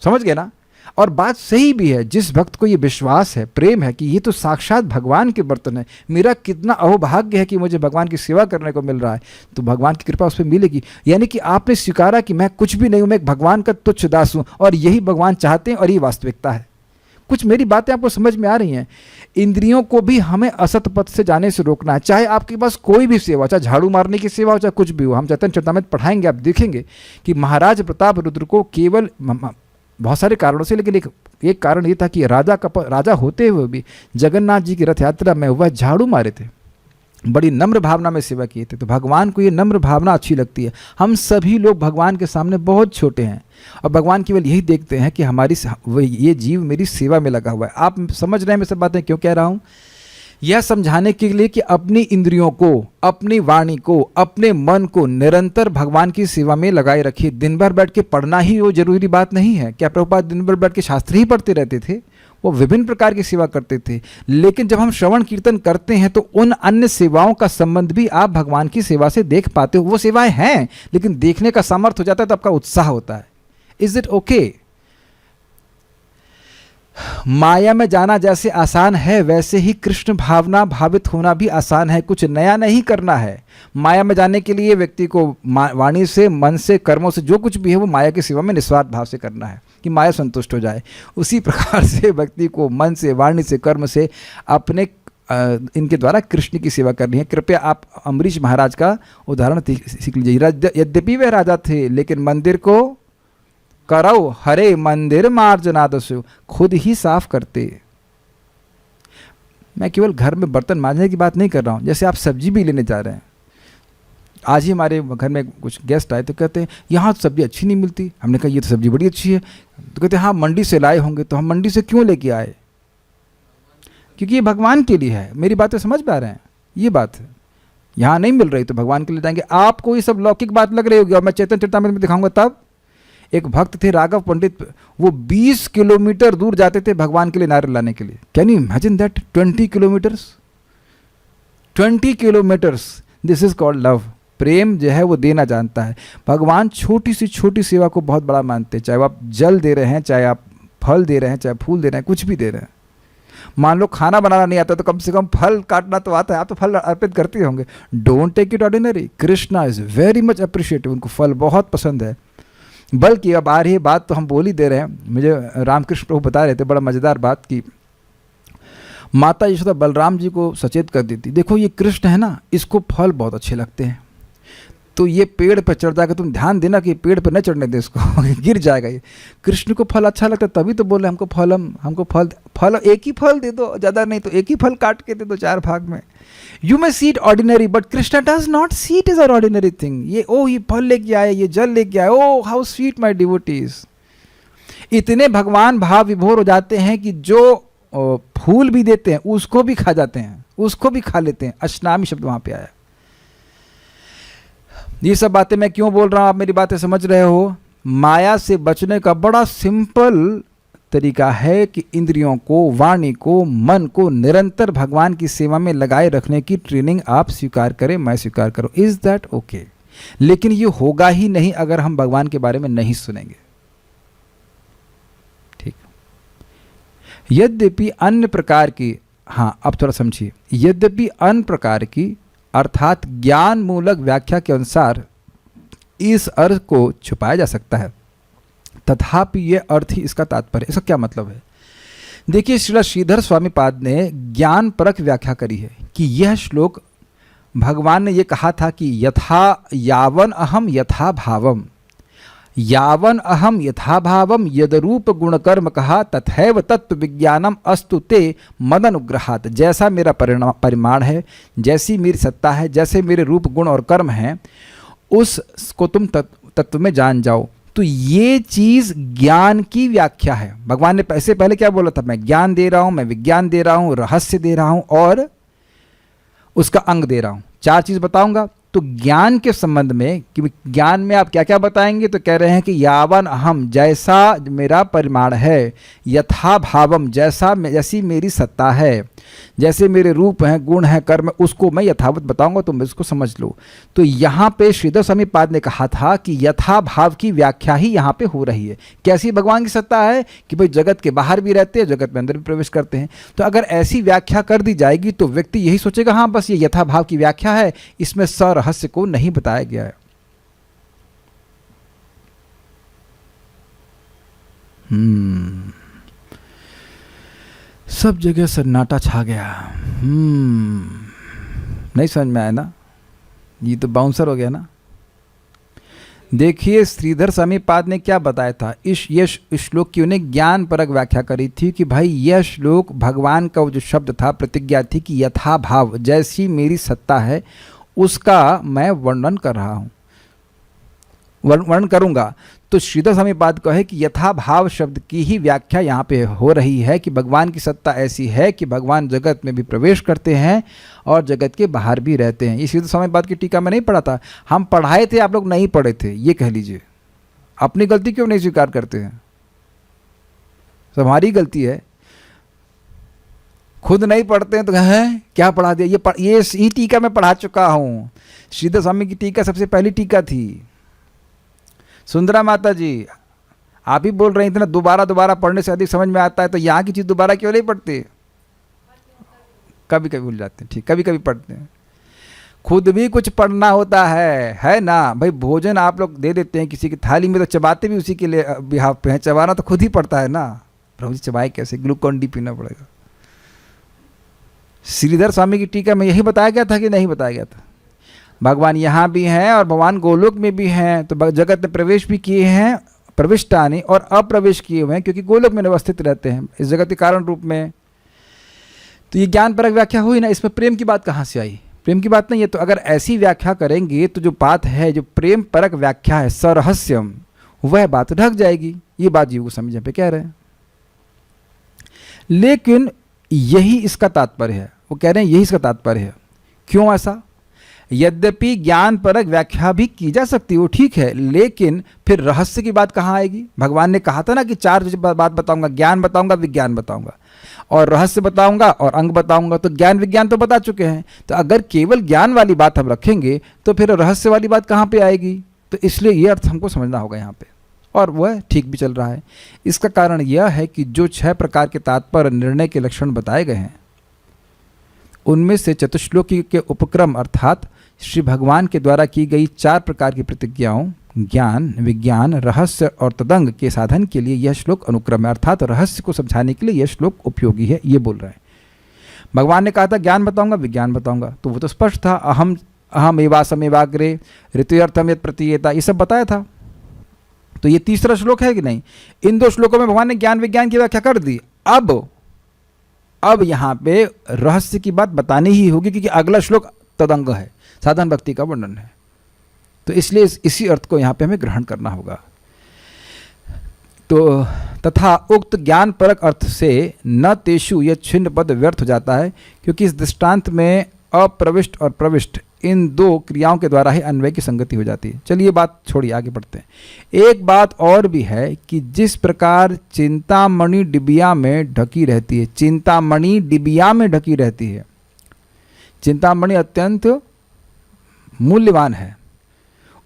समझ गए ना। और बात सही भी है, जिस भक्त को ये विश्वास है, प्रेम है कि ये तो साक्षात भगवान के बर्तन है, मेरा कितना अहोभाग्य है कि मुझे भगवान की सेवा करने को मिल रहा है, तो भगवान की कृपा उस पर मिलेगी। यानी कि आपने स्वीकारा कि मैं कुछ भी नहीं हूँ, मैं एक भगवान का तुच्छ दास हूँ, और यही भगवान चाहते हैं और ये वास्तविकता है। कुछ मेरी बातें आपको समझ में आ रही हैं। इंद्रियों को भी हमें असत पथ से जाने से रोकना है। चाहे आपके पास कोई भी सेवा, चाहे झाड़ू मारने की सेवा हो, चाहे कुछ भी हो। हम चैतन्य चरितामृत पढ़ाएंगे, आप देखेंगे कि महाराज प्रताप रुद्र को केवल बहुत सारे कारणों से, लेकिन एक कारण ये था कि राजा होते हुए भी जगन्नाथ जी की रथ यात्रा में वह झाड़ू मारे थे, बड़ी नम्र भावना में सेवा किए थे। तो भगवान को ये नम्र भावना अच्छी लगती है। हम सभी लोग भगवान के सामने बहुत छोटे हैं, और भगवान केवल यही देखते हैं कि ये जीव मेरी सेवा में लगा हुआ है। आप समझ रहे हैं मैं सब बातें क्यों कह रहा हूँ? यह समझाने के लिए कि अपनी इंद्रियों को, अपनी वाणी को, अपने मन को निरंतर भगवान की सेवा में लगाए रखिए। दिन भर बैठ के पढ़ना ही वो जरूरी बात नहीं है। क्या प्रभुपाद दिन भर बैठ के शास्त्र ही पढ़ते रहते थे? वो विभिन्न प्रकार की सेवा करते थे। लेकिन जब हम श्रवण कीर्तन करते हैं तो उन अन्य सेवाओं का संबंध भी आप भगवान की सेवा से देख पाते हो। वो सेवाएं हैं, लेकिन देखने का सामर्थ्य हो जाता है तो आपका उत्साह होता है। Is it okay? माया में जाना जैसे आसान है, वैसे ही कृष्ण भावना भावित होना भी आसान है। कुछ नया नहीं करना है। माया में जाने के लिए व्यक्ति को वाणी से, मन से, कर्मों से, जो कुछ भी है वो माया की सेवा में निस्वार्थ भाव से करना है कि माया संतुष्ट हो जाए। उसी प्रकार से व्यक्ति को मन से, वाणी से, कर्म से अपने इनके द्वारा कृष्ण की सेवा करनी है। कृपया आप अम्बरीश महाराज का उदाहरण सीख लीजिए। यद्यपि वे राजा थे, लेकिन मंदिर को करौ हरे मंदिर मार्जनादस्यु, खुद ही साफ करते। मैं केवल घर में बर्तन मांजने की बात नहीं कर रहा हूँ। जैसे आप सब्जी भी लेने जा रहे हैं, आज ही हमारे घर में कुछ गेस्ट आए तो कहते हैं यहाँ सब्जी अच्छी नहीं मिलती। हमने कहा ये तो सब्जी बड़ी अच्छी है। तो कहते हैं हाँ मंडी से लाए होंगे। तो हम मंडी से क्यों लेके आए? क्योंकि ये भगवान के लिए है। मेरी बातें समझ पा रहे हैं? ये बात है, यहाँ नहीं मिल रही तो भगवान के लिए जाएंगे। आपको ये सब लौकिक बात लग रही होगी, और मैं चैतन्य चरितामृत में दिखाऊंगा। तब एक भक्त थे राघव पंडित, वो 20 किलोमीटर दूर जाते थे भगवान के लिए नारियल लाने के लिए। Can you imagine that? 20 kilometres, 20 kilometres. This is called love. प्रेम जो है वो देना जानता है। भगवान छोटी सी छोटी सेवा को बहुत बड़ा मानते हैं। चाहे आप जल दे रहे हैं, चाहे आप फल दे रहे हैं, चाहे फूल दे रहे हैं, कुछ भी दे रहे हैं। मान लो खाना बनाना नहीं आता तो कम से कम फल काटना तो आता है। आप तो फल अर्पित करते होंगे। Don't take it ordinary. Krishna is very much appreciative. उनको फल बहुत पसंद है। बल्कि अब आ रही है बात तो हम बोल ही दे रहे हैं। मुझे रामकृष्ण प्रभु बता रहे थे बड़ा मज़ेदार बात की माता यशोदा बलराम जी को सचेत कर देती, देखो ये कृष्ण है ना, इसको फल बहुत अच्छे लगते हैं, तो ये पेड़ पर चढ़ जाएगा, तुम ध्यान देना कि पेड़ पर न चढ़ने दे इसको गिर जाएगा। ये कृष्ण को फल अच्छा लगता है, तभी तो बोले हमको फल एक ही फल दे दो, ज़्यादा नहीं तो एक ही फल काट के दे दो 4 भाग में। You may see it ordinary but Krishna does not see it is a ordinary thing. ये फल लेके आए, ये जल लेके आए, ओ हाउ स्वीट माई डिवोटीज। इतने भगवान भाव विभोर हो जाते हैं कि जो फूल भी देते हैं उसको भी खा जाते हैं, उसको भी खा लेते हैं। अश्नामी शब्द वहां पे आया। ये सब बातें मैं क्यों बोल रहा हूं, आप मेरी बातें समझ रहे हो? माया से बचने का बड़ा सिंपल तरीका है कि इंद्रियों को, वाणी को, मन को निरंतर भगवान की सेवा में लगाए रखने की ट्रेनिंग आप स्वीकार करें, मैं स्वीकार करूं। Is that okay? लेकिन ये होगा ही नहीं अगर हम भगवान के बारे में नहीं सुनेंगे। ठीक। यद्यपि अन्य प्रकार की, हाँ अब थोड़ा समझिए, यद्यपि अन्य प्रकार की अर्थात ज्ञान मूलक व्याख्या के अनुसार इस अर्थ को छुपाया जा सकता है, तथापि यह अर्थ ही इसका तात्पर्य। इसका क्या मतलब है? देखिए, श्रील श्रीधर स्वामी पाद ने ज्ञान परक व्याख्या करी है कि यह श्लोक भगवान ने यह कहा था कि यावन अहम यथा भावम, यावन अहम यथा भावम यदरूप गुणकर्म कहा तथैव तत्व विज्ञानम अस्तु ते मदनुग्रहात्। जैसा मेरा परिमाण है, जैसी मेरी सत्ता है, जैसे मेरे रूप गुण और कर्म हैं, उसको तुम तत्व में जान जाओ। तो ये चीज ज्ञान की व्याख्या है। भगवान ने पैसे पहले क्या बोला था, मैं ज्ञान दे रहा हूं, मैं विज्ञान दे रहा हूं, रहस्य दे रहा हूं और उसका अंग दे रहा हूं, 4 चीज बताऊंगा। तो ज्ञान के संबंध में कि ज्ञान में आप क्या क्या बताएंगे, तो कह रहे हैं कि यावन अहम, जैसा मेरा परिमाण है, यथा भावम, जैसी मेरी सत्ता है, जैसे मेरे रूप हैं, गुण हैं, कर्म, उसको मैं यथावत बताऊंगा, तुम इसको समझ लो। तो यहाँ पे श्रीधर स्वामी पाद ने कहा था कि यथा भाव की व्याख्या ही यहाँ पे हो रही है। कैसी भगवान की सत्ता है कि भाई जगत के बाहर भी रहते हैं, जगत में अंदर भी प्रवेश करते हैं। तो अगर ऐसी व्याख्या कर दी जाएगी तो व्यक्ति यही सोचेगा, हाँ बस ये यथा भाव की व्याख्या है, इसमें सरहस्य को नहीं बताया गया है। सब जगह सन्नाटा छा गया। नहीं समझ में आया ना, ये तो बाउंसर हो गया ना। देखिए श्रीधर स्वामी पाद ने क्या बताया था, इस श्लोक की उन्हें ज्ञान परक व्याख्या करी थी कि भाई यह श्लोक भगवान का जो शब्द था, प्रतिज्ञा थी कि यथा भाव, जैसी मेरी सत्ता है उसका मैं वर्णन कर रहा हूँ, वर्णन करूंगा। तो श्रीधर स्वामी पाद कहे कि यथा भाव शब्द की ही व्याख्या यहाँ पे हो रही है कि भगवान की सत्ता ऐसी है कि भगवान जगत में भी प्रवेश करते हैं और जगत के बाहर भी रहते हैं। ये श्रीधर स्वामी पाद की टीका में नहीं पढ़ा था, हम पढ़ाए थे, आप लोग नहीं पढ़े थे, ये कह लीजिए। अपनी गलती क्यों नहीं स्वीकार करते हैं, सब हमारी गलती है। खुद नहीं पढ़ते हैं तो हैं क्या पढ़ा दिया, ये टीका मैं पढ़ा चुका हूँ। श्रीधर स्वामी की टीका सबसे पहली टीका थी। सुंदरा माता जी, आप ही बोल रहे हैं इतना दोबारा पढ़ने से अधिक समझ में आता है, तो यहाँ की चीज़ दोबारा क्यों नहीं पढ़ते? कभी कभी भूल जाते हैं, ठीक, कभी कभी पढ़ते हैं। खुद भी कुछ पढ़ना होता है ना भाई। भोजन आप लोग दे देते हैं किसी की थाली में, तो चबाते भी उसी के लिए बिहाफ पे हैं, चबाना तो खुद ही पड़ता है ना। प्रभु जी चबाए कैसे, ग्लूकॉन डी पीना पड़ेगा। श्रीधर स्वामी की टीका में यही बताया गया था कि नहीं बताया गया था? भगवान यहाँ भी हैं और भगवान गोलोक में भी हैं, तो जगत में प्रवेश भी किए हैं, प्रविष्टानी, और अप्रवेश किए हुए हैं क्योंकि गोलोक में अवस्थित रहते हैं इस जगत के कारण रूप में। तो ये ज्ञान परक व्याख्या हुई ना, इसमें प्रेम की बात कहाँ से आई? प्रेम की बात नहीं है। तो अगर ऐसी व्याख्या करेंगे तो जो बात है, जो प्रेम परक व्याख्या है, सरहस्यम, वह बात ढक जाएगी। ये बात जीव को समझने पे कह रहे हैं, लेकिन यही इसका तात्पर्य है। वो कह रहे हैं यही इसका तात्पर्य है। क्यों ऐसा? यद्यपि ज्ञान परक व्याख्या भी की जा सकती है, वो ठीक है, लेकिन फिर रहस्य की बात कहाँ आएगी? भगवान ने कहा था ना कि 4 बात बताऊंगा, ज्ञान बताऊंगा, विज्ञान बताऊंगा और रहस्य बताऊंगा और अंग बताऊंगा। तो ज्ञान विज्ञान तो बता चुके हैं, तो अगर केवल ज्ञान वाली बात हम रखेंगे तो फिर रहस्य वाली बात कहाँ पे आएगी? तो इसलिए ये अर्थ हमको समझना होगा यहाँ पे, और वह ठीक भी चल रहा है। इसका कारण यह है कि जो 6 प्रकार के तात्पर्य निर्णय के लक्षण बताए गए हैं, उनमें से चतुश्लोकी के उपक्रम अर्थात श्री भगवान के द्वारा की गई 4 प्रकार की प्रतिज्ञाओं, ज्ञान, विज्ञान, रहस्य और तदंग के साधन के लिए यह श्लोक अनुक्रम है, अर्थात रहस्य को समझाने के लिए यह श्लोक उपयोगी है, ये बोल रहे हैं। भगवान ने कहा था ज्ञान बताऊंगा, विज्ञान बताऊंगा, तो वो तो स्पष्ट था। अहम एवासम एवाग्रे ऋतुअर्थम यत् प्रतीयता, ये सब बताया था। तो ये तीसरा श्लोक है कि नहीं? इन 2 श्लोकों में भगवान ने ज्ञान विज्ञान की व्याख्या कर दी। अब यहाँ पे रहस्य की बात बतानी ही होगी, क्योंकि अगला श्लोक तदंग है, साधन भक्ति का वर्णन है। तो इसलिए इसी अर्थ को यहाँ पे हमें ग्रहण करना होगा। तो तथा उक्त ज्ञान परक अर्थ से न तेषु यह छिन्न पद व्यर्थ हो जाता है, क्योंकि इस दृष्टांत में अप्रविष्ट और प्रविष्ट इन 2 क्रियाओं के द्वारा ही अन्वय की संगति हो जाती है। चलिए बात छोड़िए, आगे बढ़ते हैं। एक बात और भी है कि जिस प्रकार चिंतामणि डिबिया में ढकी रहती है, चिंतामणि डिबिया में ढकी रहती है, चिंतामणि अत्यंत मूल्यवान है,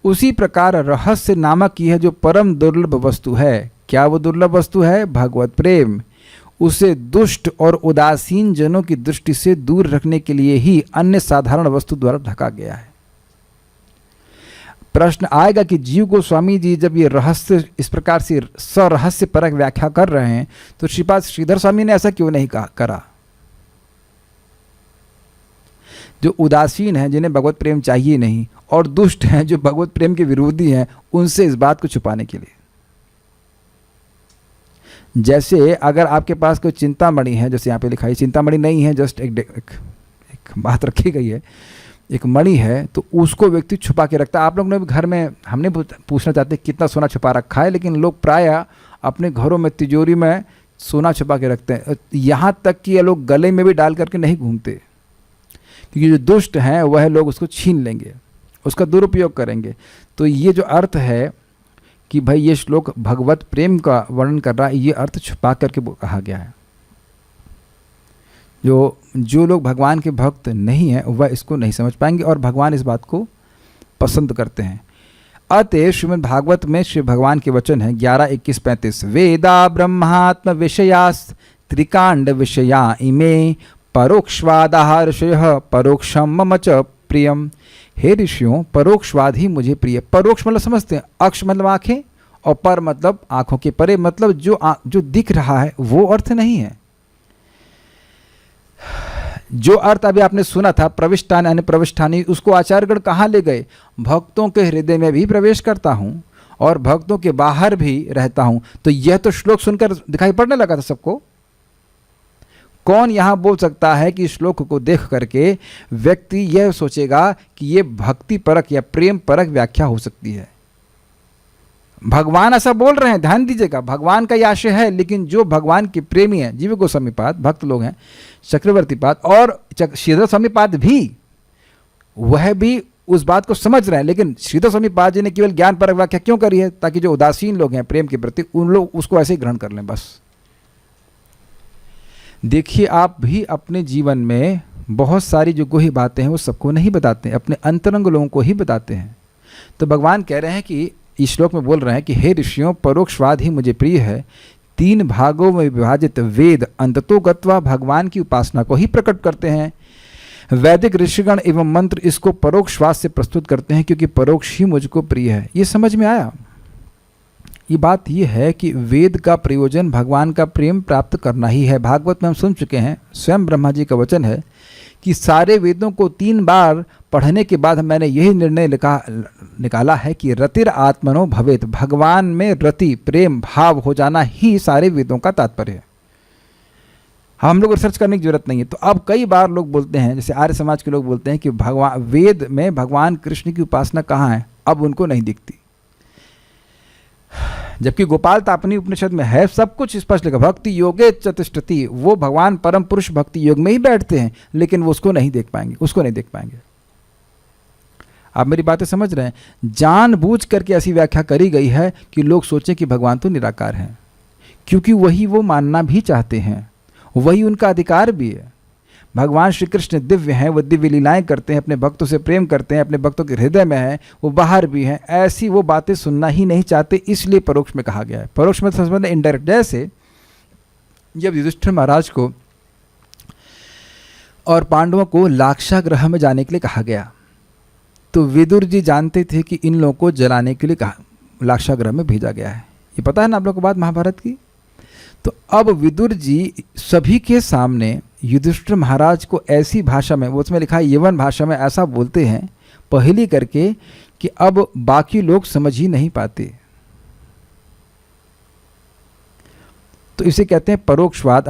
उसी प्रकार रहस्य नामक यह जो परम दुर्लभ वस्तु है, क्या वो दुर्लभ वस्तु है? भगवत प्रेम। उसे दुष्ट और उदासीन जनों की दृष्टि से दूर रखने के लिए ही अन्य साधारण वस्तु द्वारा ढका गया है। प्रश्न आएगा कि जीव गोस्वामी जी जब ये रहस्य इस प्रकार से सरहस्य परक व्याख्या कर रहे हैं, तो श्रीपाद श्रीधर स्वामी ने ऐसा क्यों नहीं करा? जो उदासीन हैं, जिन्हें भगवत प्रेम चाहिए नहीं, और दुष्ट हैं जो भगवत प्रेम के विरोधी हैं, उनसे इस बात को छुपाने के लिए। जैसे अगर आपके पास कोई चिंतामणि है, जैसे यहाँ पे लिखा है, चिंतामणि नहीं है, जस्ट एक बात रखी गई है। एक मणि है तो उसको व्यक्ति छुपा के रखता है। आप लोग ने भी घर में, हमने पूछना चाहते कितना सोना छुपा रखा है, लेकिन लोग प्रायः अपने घरों में तिजोरी में सोना छुपा के रखते हैं। यहाँ तक कि ये लोग गले में भी डाल करके नहीं घूमते, क्योंकि जो दुष्ट हैं वह लोग उसको छीन लेंगे, उसका दुरुपयोग करेंगे। तो ये जो अर्थ है कि भाई ये श्लोक भगवत प्रेम का वर्णन कर रहा है, ये अर्थ छुपा करके कहा गया है। जो लोग भगवान के भक्त नहीं हैं वह इसको नहीं समझ पाएंगे, और भगवान इस बात को पसंद करते हैं। अतः श्रीमद् भागवत में श्री भगवान के वचन है 11:21-35, वेदा ब्रह्मात्म विषयास त्रिकांड विषया इमे परोक्षवादाह ऋषयः परोक्षम मम च प्रियम। हे ऋषियों, परोक्षवाद ही मुझे प्रिय। परोक्ष मतलब समझते हैं, अक्ष मतलब आंखें, और पर मतलब आंखों के परे, मतलब जो दिख रहा है वो अर्थ नहीं है। जो अर्थ अभी आपने सुना था प्रविष्टान यानी प्रविष्ठानी, उसको आचार्यगण कहाँ ले गए? भक्तों के हृदय में भी प्रवेश करता हूँ और भक्तों के बाहर भी रहता हूँ। तो यह तो श्लोक सुनकर दिखाई पड़ने लगा था सबको। कौन यहाँ बोल सकता है कि श्लोक को देख करके व्यक्ति यह सोचेगा कि ये भक्ति परक या प्रेम परक व्याख्या हो सकती है? भगवान ऐसा बोल रहे हैं, ध्यान दीजिएगा, भगवान का यह आशय है। लेकिन जो भगवान के प्रेमी हैं, जीव गोस्वामीपाद भक्त लोग हैं, चक्रवर्तीपाद और श्रीधर स्वामीपाद भी, वह भी उस बात को समझ रहे हैं। लेकिन श्रीधर स्वामीपाद जी ने केवल ज्ञान परक व्याख्या क्यों करी है? ताकि जो उदासीन लोग हैं प्रेम के प्रति, उन लोग उसको ऐसे ही ग्रहण कर लें बस। देखिए, आप भी अपने जीवन में बहुत सारी जो गोही बातें हैं वो सबको नहीं बताते हैं, अपने अंतरंग लोगों को ही बताते हैं। तो भगवान कह रहे हैं कि इस श्लोक में बोल रहे हैं कि हे ऋषियों, परोक्षवाद ही मुझे प्रिय है। 3 भागों में विभाजित वेद अंततोगत्वा भगवान की उपासना को ही प्रकट करते हैं। वैदिक ऋषिगण एवं मंत्र इसको परोक्षवाद से प्रस्तुत करते हैं, क्योंकि परोक्ष ही मुझको प्रिय है। ये समझ में आया? ये बात ये है कि वेद का प्रयोजन भगवान का प्रेम प्राप्त करना ही है। भागवत में हम सुन चुके हैं, स्वयं ब्रह्मा जी का वचन है कि सारे वेदों को 3 बार पढ़ने के बाद मैंने यही निर्णय निकाला है कि रतिर आत्मनो भवेत, भगवान में रति प्रेम भाव हो जाना ही सारे वेदों का तात्पर्य है। हम लोग रिसर्च करने की जरूरत नहीं है। तो अब कई बार लोग बोलते हैं, जैसे आर्य समाज के लोग बोलते हैं कि भगवान वेद में भगवान कृष्ण की उपासना कहाँ है, अब उनको नहीं दिखती। जबकि गोपाल तापनी उपनिषद में है, सब कुछ स्पष्ट लिखा, भक्ति योगे चतुष्टति, वो भगवान परम पुरुष भक्ति योग में ही बैठते हैं, लेकिन वो उसको नहीं देख पाएंगे, उसको नहीं देख पाएंगे। आप मेरी बातें समझ रहे हैं? जानबूझ करके ऐसी व्याख्या करी गई है कि लोग सोचें कि भगवान तो निराकार हैं, क्योंकि वही वो मानना भी चाहते हैं, वही उनका अधिकार भी है। भगवान श्री कृष्ण दिव्य हैं, वो दिव्य लीलाएं करते हैं, अपने भक्तों से प्रेम करते हैं, अपने भक्तों के हृदय में हैं, वो बाहर भी हैं। ऐसी वो बातें सुनना ही नहीं चाहते, इसलिए परोक्ष में कहा गया है। परोक्ष में संबंध इनडायरेक्ट। जैसे जब युधिष्ठिर महाराज को और पांडवों को लाक्षागृह में जाने के लिए कहा गया, तो विदुर जी जानते थे कि इन लोगों को जलाने के लिए कहा लाक्षागृह में भेजा गया है। ये पता है ना आप लोगों को बात महाभारत की? तो अब विदुर जी सभी के सामने युधिष्ठिर महाराज को ऐसी भाषा में, वो उसमें लिखा है यवन भाषा में, ऐसा बोलते हैं पहली करके कि अब बाकी लोग समझ ही नहीं पाते। तो इसे कहते हैं परोक्षवाद।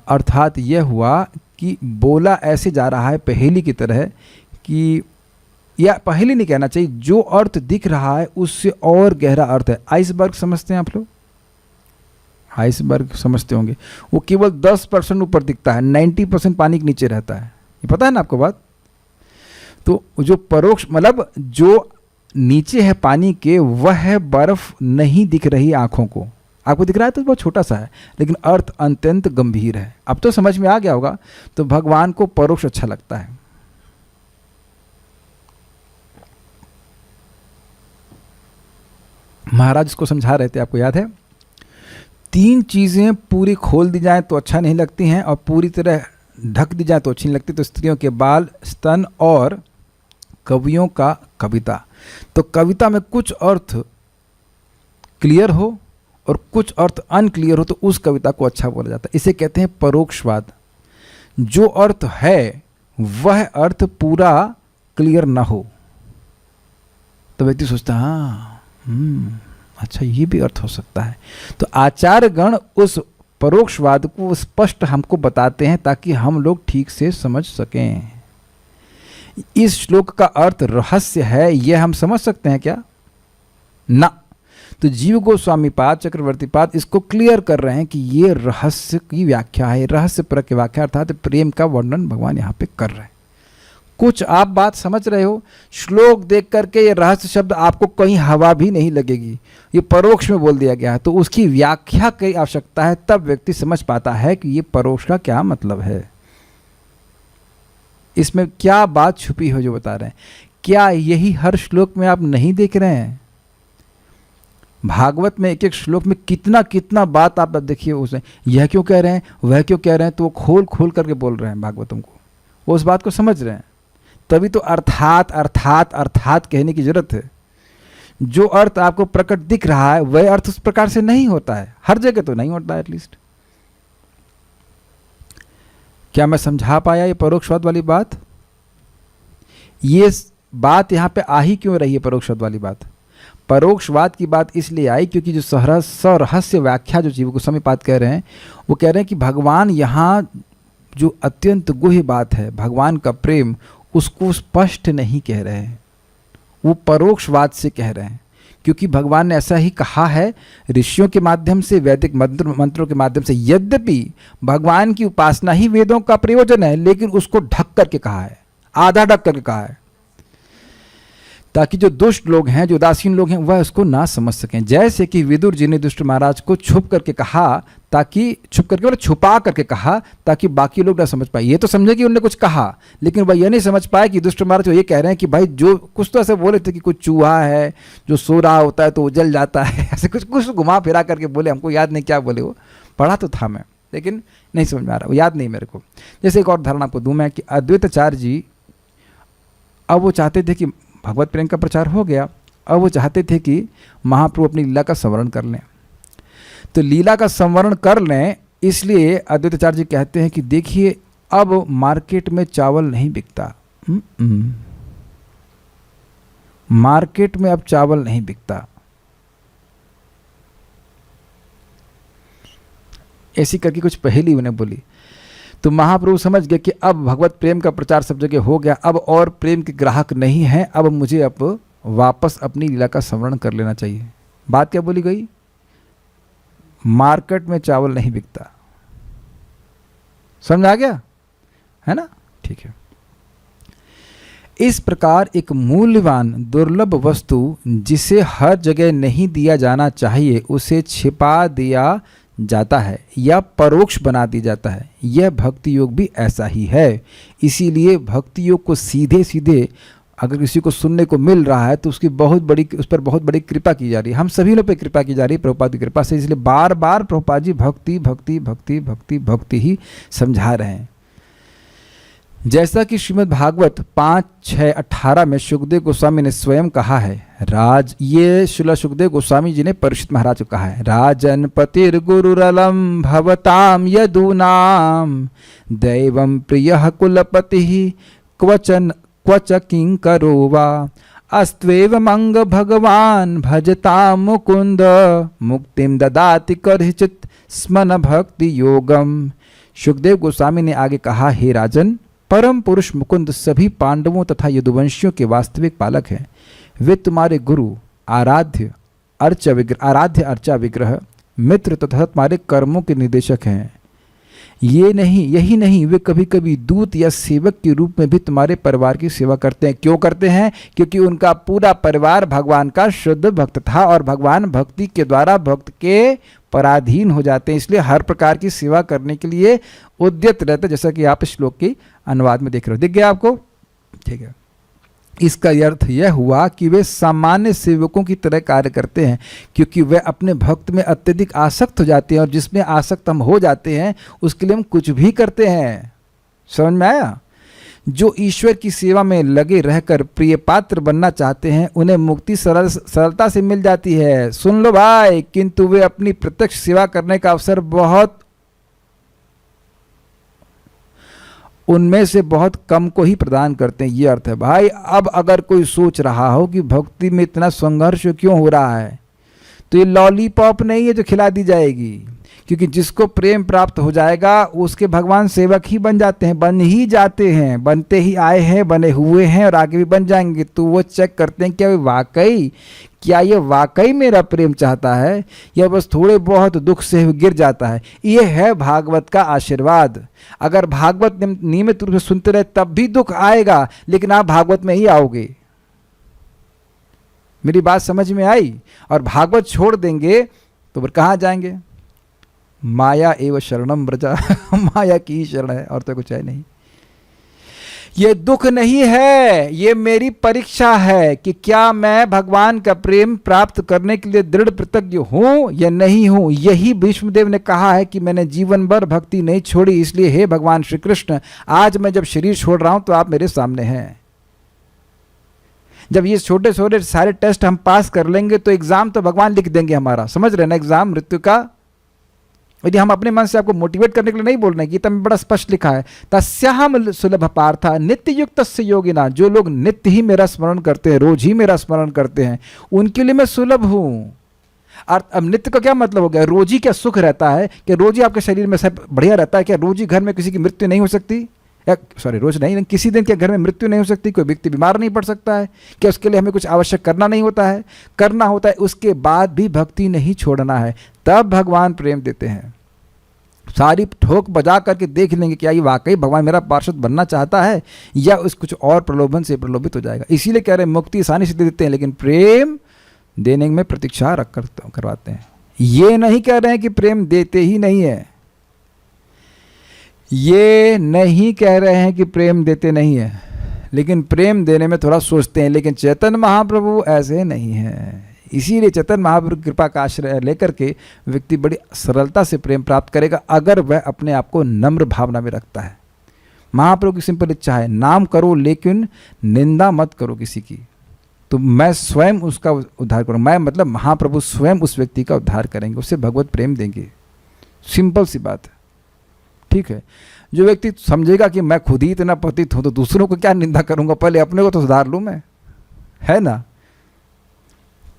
अर्थात यह हुआ कि बोला ऐसे जा रहा है पहेली की तरह कि, या पहेली नहीं कहना चाहिए, जो अर्थ दिख रहा है उससे और गहरा अर्थ है। आइसबर्ग समझते हैं आप लोग? आइसबर्ग समझते होंगे। वो केवल 10% ऊपर दिखता है, 90% पानी के नीचे रहता है। ये पता है ना आपको बात? तो जो परोक्ष मतलब जो नीचे है पानी के, वह बर्फ नहीं दिख रही आंखों को। आपको दिख रहा है तो बहुत छोटा सा है, लेकिन अर्थ अत्यंत गंभीर है। अब तो समझ में आ गया होगा। तो भगवान को परोक्ष अच्छा लगता है। महाराज इसको समझा रहे थे, आपको याद है? 3 चीजें पूरी खोल दी जाएं तो अच्छा नहीं लगती हैं, और पूरी तरह ढक दी जाए तो अच्छी नहीं लगती। तो स्त्रियों के बाल, स्तन और कवियों का कविता। तो कविता में कुछ अर्थ क्लियर हो और कुछ अर्थ अनक्लियर हो, तो उस कविता को अच्छा बोला जाता है। इसे कहते हैं परोक्षवाद। जो अर्थ है वह अर्थ पूरा क्लियर ना हो तो व्यक्ति सोचता है हाँ अच्छा ये भी अर्थ हो सकता है। तो आचार्यगण उस परोक्षवाद को स्पष्ट हमको बताते हैं ताकि हम लोग ठीक से समझ सकें। इस श्लोक का अर्थ रहस्य है, यह हम समझ सकते हैं क्या? ना। तो जीव गोस्वामी पाद, चक्रवर्ती पाद इसको क्लियर कर रहे हैं कि ये रहस्य की व्याख्या है, रहस्य पर की व्याख्या अर्थात प्रेम का वर्णन भगवान यहाँ पे कर रहे हैं। कुछ आप बात समझ रहे हो? श्लोक देख करके ये रहस्य शब्द आपको कहीं हवा भी नहीं लगेगी, ये परोक्ष में बोल दिया गया है, तो उसकी व्याख्या की आवश्यकता है, तब व्यक्ति समझ पाता है कि ये परोक्ष का क्या मतलब है, इसमें क्या बात छुपी हो जो बता रहे हैं। क्या यही हर श्लोक में आप नहीं देख रहे हैं? भागवत में एक एक श्लोक में कितना कितना बात आप देखिए, उसमें यह क्यों कह रहे हैं, वह क्यों कह रहे हैं, तो वो खोल खोल करके बोल रहे हैं भागवतम को, वो उस बात को समझ रहे हैं। तभी तो अर्थात अर्थात अर्थात कहने की जरूरत है। जो अर्थ आपको प्रकट दिख रहा है वह अर्थ उस प्रकार से नहीं होता है, हर जगह तो नहीं होता है एटलीस्ट। क्या मैं समझा पाया ये परोक्षवाद वाली बात? ये बात यहाँ पे आ ही क्यों रही है परोक्षवाद वाली बात? परोक्षवाद की बात इसलिए आई क्योंकि जो सरहस्य व्याख्या जो जीव गोस्वामी पाद कह रहे हैं, वो कह रहे हैं कि भगवान यहाँ जो अत्यंत गुह्य बात है, भगवान का प्रेम, उसको स्पष्ट नहीं कह रहे हैं, वो परोक्षवाद से कह रहे हैं। क्योंकि भगवान ने ऐसा ही कहा है ऋषियों के माध्यम से, वैदिक मंत्रों के माध्यम से। यद्यपि भगवान की उपासना ही वेदों का प्रयोजन है, लेकिन उसको ढक करके कहा है, आधा ढक करके कहा है, ताकि जो दुष्ट लोग हैं, जो उदासीन लोग हैं, वह उसको ना समझ सकें। जैसे कि विदुर जी ने दुष्ट महाराज को छुप करके कहा, ताकि छुप करके मतलब छुपा करके कहा, ताकि बाकी लोग ना समझ पाए। ये तो समझे कि उन्होंने कुछ कहा, लेकिन वह यह नहीं समझ पाए कि दुष्ट महाराज तो ये कह रहे हैं कि भाई जो कुछ तो ऐसे बोले थे कि कुछ चूहा है जो सो रहा होता है तो जल जाता है, ऐसे कुछ कुछ घुमा फिरा करके बोले, हमको याद नहीं क्या बोले, वो पढ़ा तो था मैं, लेकिन नहीं समझ में आ रहा, वो याद नहीं मेरे को। जैसे एक और धारणा आपको दूँ मैं कि अद्वैताचार्य जी, अब वो चाहते थे कि भगवत प्रेम का प्रचार हो गया, अब वो चाहते थे कि महाप्रभु अपनी लीला का संवरण कर लें। तो लीला का संवरण कर लें, इसलिए अद्वैताचार्य जी कहते हैं कि देखिए अब मार्केट में चावल नहीं बिकता, मार्केट में अब चावल नहीं बिकता। ऐसी करके कुछ पहेली उन्हें बोली, तो महाप्रभु समझ गए कि अब भगवत प्रेम का प्रचार सब जगह हो गया, अब और प्रेम के ग्राहक नहीं हैं, अब मुझे अब वापस अपनी लीला का संवरण कर लेना चाहिए। बात क्या बोली गई? मार्केट में चावल नहीं बिकता। समझ आ गया है ना? ठीक है। इस प्रकार एक मूल्यवान दुर्लभ वस्तु जिसे हर जगह नहीं दिया जाना चाहिए, उसे छिपा दिया जाता है या परोक्ष बना दिया जाता है। यह भक्ति योग भी ऐसा ही है। इसीलिए भक्ति योग को सीधे सीधे अगर किसी को सुनने को मिल रहा है तो उसकी उस पर बहुत बड़ी कृपा की जा रही है, हम सभी लोग पे कृपा की जा रही है प्रभुपाद की कृपा से। इसलिए बार बार प्रभुपाद जी भक्ति भक्ति भक्ति भक्ति भक्ति ही समझा रहे हैं। जैसा कि श्रीमद् भागवत 5:6-18 में सुखदेव गोस्वामी ने स्वयं कहा है, ये श्रील सुखदेव गोस्वामी जी ने परीक्षित महाराज को कहा है, राजन पतिर गुरुरलम भवताम यदूनाम दैवम प्रियः कुलपति क्वच किंकरो वा अस्त्वेव मंग भगवान भजता मुकुंद मुक्तिम ददाति करहिचित स्मन भक्ति योगम। सुखदेव गोस्वामी ने आगे कहा, हे राजन, परम पुरुष मुकुंद सभी पांडवों तथा यदुवंशियों के वास्तविक पालक हैं। वे तुम्हारे गुरु, आराध्य अर्चा विग्रह, मित्र तथा तुम्हारे कर्मों के निर्देशक हैं। यही नहीं, वे कभी कभी दूत या सेवक के रूप में भी तुम्हारे परिवार की सेवा करते हैं। क्यों करते हैं? क्योंकि उनका पूरा परिवार भगवान का शुद्ध भक्त था और भगवान भक्ति के द्वारा भक्त के पराधीन हो जाते हैं, इसलिए हर प्रकार की सेवा करने के लिए उद्यत रहते, जैसा कि आप इस श्लोक के अनुवाद में देख रहे हो। दिख गया आपको? ठीक है। इसका अर्थ यह हुआ कि वे सामान्य सेवकों की तरह कार्य करते हैं, क्योंकि वे अपने भक्त में अत्यधिक आसक्त हो जाते हैं और जिसमें आसक्त हम हो जाते हैं उसके लिए हम कुछ भी करते हैं। समझ में आया? जो ईश्वर की सेवा में लगे रहकर प्रिय पात्र बनना चाहते हैं उन्हें मुक्ति सरलता से मिल जाती है। सुन लो भाई, किंतु वे अपनी प्रत्यक्ष सेवा करने का अवसर उनमें से बहुत कम को ही प्रदान करते हैं। ये अर्थ है भाई। अब अगर कोई सोच रहा हो कि भक्ति में इतना संघर्ष क्यों हो रहा है, तो ये लॉलीपॉप नहीं है जो खिला दी जाएगी, क्योंकि जिसको प्रेम प्राप्त हो जाएगा उसके भगवान सेवक ही बन जाते हैं, बन ही जाते हैं, बनते ही आए हैं, बने हुए हैं और आगे भी बन जाएंगे। तो वो चेक करते हैं क्या ये वाकई मेरा प्रेम चाहता है या बस थोड़े बहुत दुख से गिर जाता है। ये है भागवत का आशीर्वाद। अगर भागवत नियमित रूप से सुनते रहे तब भी दुख आएगा, लेकिन आप भागवत में ही आओगे। मेरी बात समझ में आई? और भागवत छोड़ देंगे तो फिर कहाँ जाएंगे? माया एव शरणम व्रजा माया की ही शरण है और तो कुछ है नहीं। ये दुख नहीं है, ये मेरी परीक्षा है कि क्या मैं भगवान का प्रेम प्राप्त करने के लिए दृढ़ प्रतिज्ञ हूं या नहीं हूं। यही भीष्मदेव ने कहा है कि मैंने जीवन भर भक्ति नहीं छोड़ी, इसलिए हे भगवान श्री कृष्ण, आज मैं जब शरीर छोड़ रहा हूं तो आप मेरे सामने हैं। जब ये छोटे छोटे सारे टेस्ट हम पास कर लेंगे तो एग्जाम तो भगवान लिख देंगे हमारा। समझ रहे ना, एग्जाम मृत्यु का। यदि हम अपने मन से आपको मोटिवेट करने के लिए नहीं बोल रहे हैं, गीता में बड़ा स्पष्ट लिखा है, तस्याहम सुलभ पार्था नित्य युक्त से योगिना। जो लोग नित्य ही मेरा स्मरण करते हैं, रोज ही मेरा स्मरण करते हैं, उनके लिए मैं सुलभ हूं। और अब नित्य का क्या मतलब हो गया? रोज ही क्या सुख रहता है? कि रोज ही आपके शरीर में सब बढ़िया रहता है? क्या रोज ही घर में किसी की मृत्यु नहीं हो सकती? रोज नहीं, किसी दिन क्या घर में मृत्यु नहीं हो सकती? कोई व्यक्ति बीमार नहीं पड़ सकता है? क्या उसके लिए हमें कुछ आवश्यक करना नहीं होता है? करना होता है। उसके बाद भी भक्ति नहीं छोड़ना है, तब भगवान प्रेम देते हैं। सारी ठोक बजा करके देख लेंगे क्या ये वाकई भगवान मेरा पार्षद बनना चाहता है या उस कुछ और प्रलोभन से प्रलोभित हो जाएगा। इसीलिए कह रहे हैं मुक्ति आसानी से दे देते हैं, लेकिन प्रेम देने में प्रतीक्षा रख कर करवाते हैं। ये नहीं कह रहे हैं कि प्रेम देते ही नहीं है, ये नहीं कह रहे हैं कि प्रेम देते नहीं है, लेकिन प्रेम देने में थोड़ा सोचते हैं। लेकिन चैतन्य महाप्रभु ऐसे नहीं है। इसीलिए चैतन्य महाप्रभु की कृपा का आश्रय लेकर के व्यक्ति बड़ी सरलता से प्रेम प्राप्त करेगा, अगर वह अपने आप को नम्र भावना में रखता है। महाप्रभु की सिंपल इच्छा है, नाम करो लेकिन निंदा मत करो किसी की। तो मैं स्वयं उसका उद्धार करूँ, मैं मतलब महाप्रभु स्वयं उस व्यक्ति का उद्धार करेंगे, उससे भगवत प्रेम देंगे। सिंपल सी बात है, ठीक है। जो व्यक्ति समझेगा कि मैं खुद ही इतना पतित हूँ तो दूसरों को क्या निंदा करूँगा, पहले अपने को तो सुधार लूँ मैं, है ना।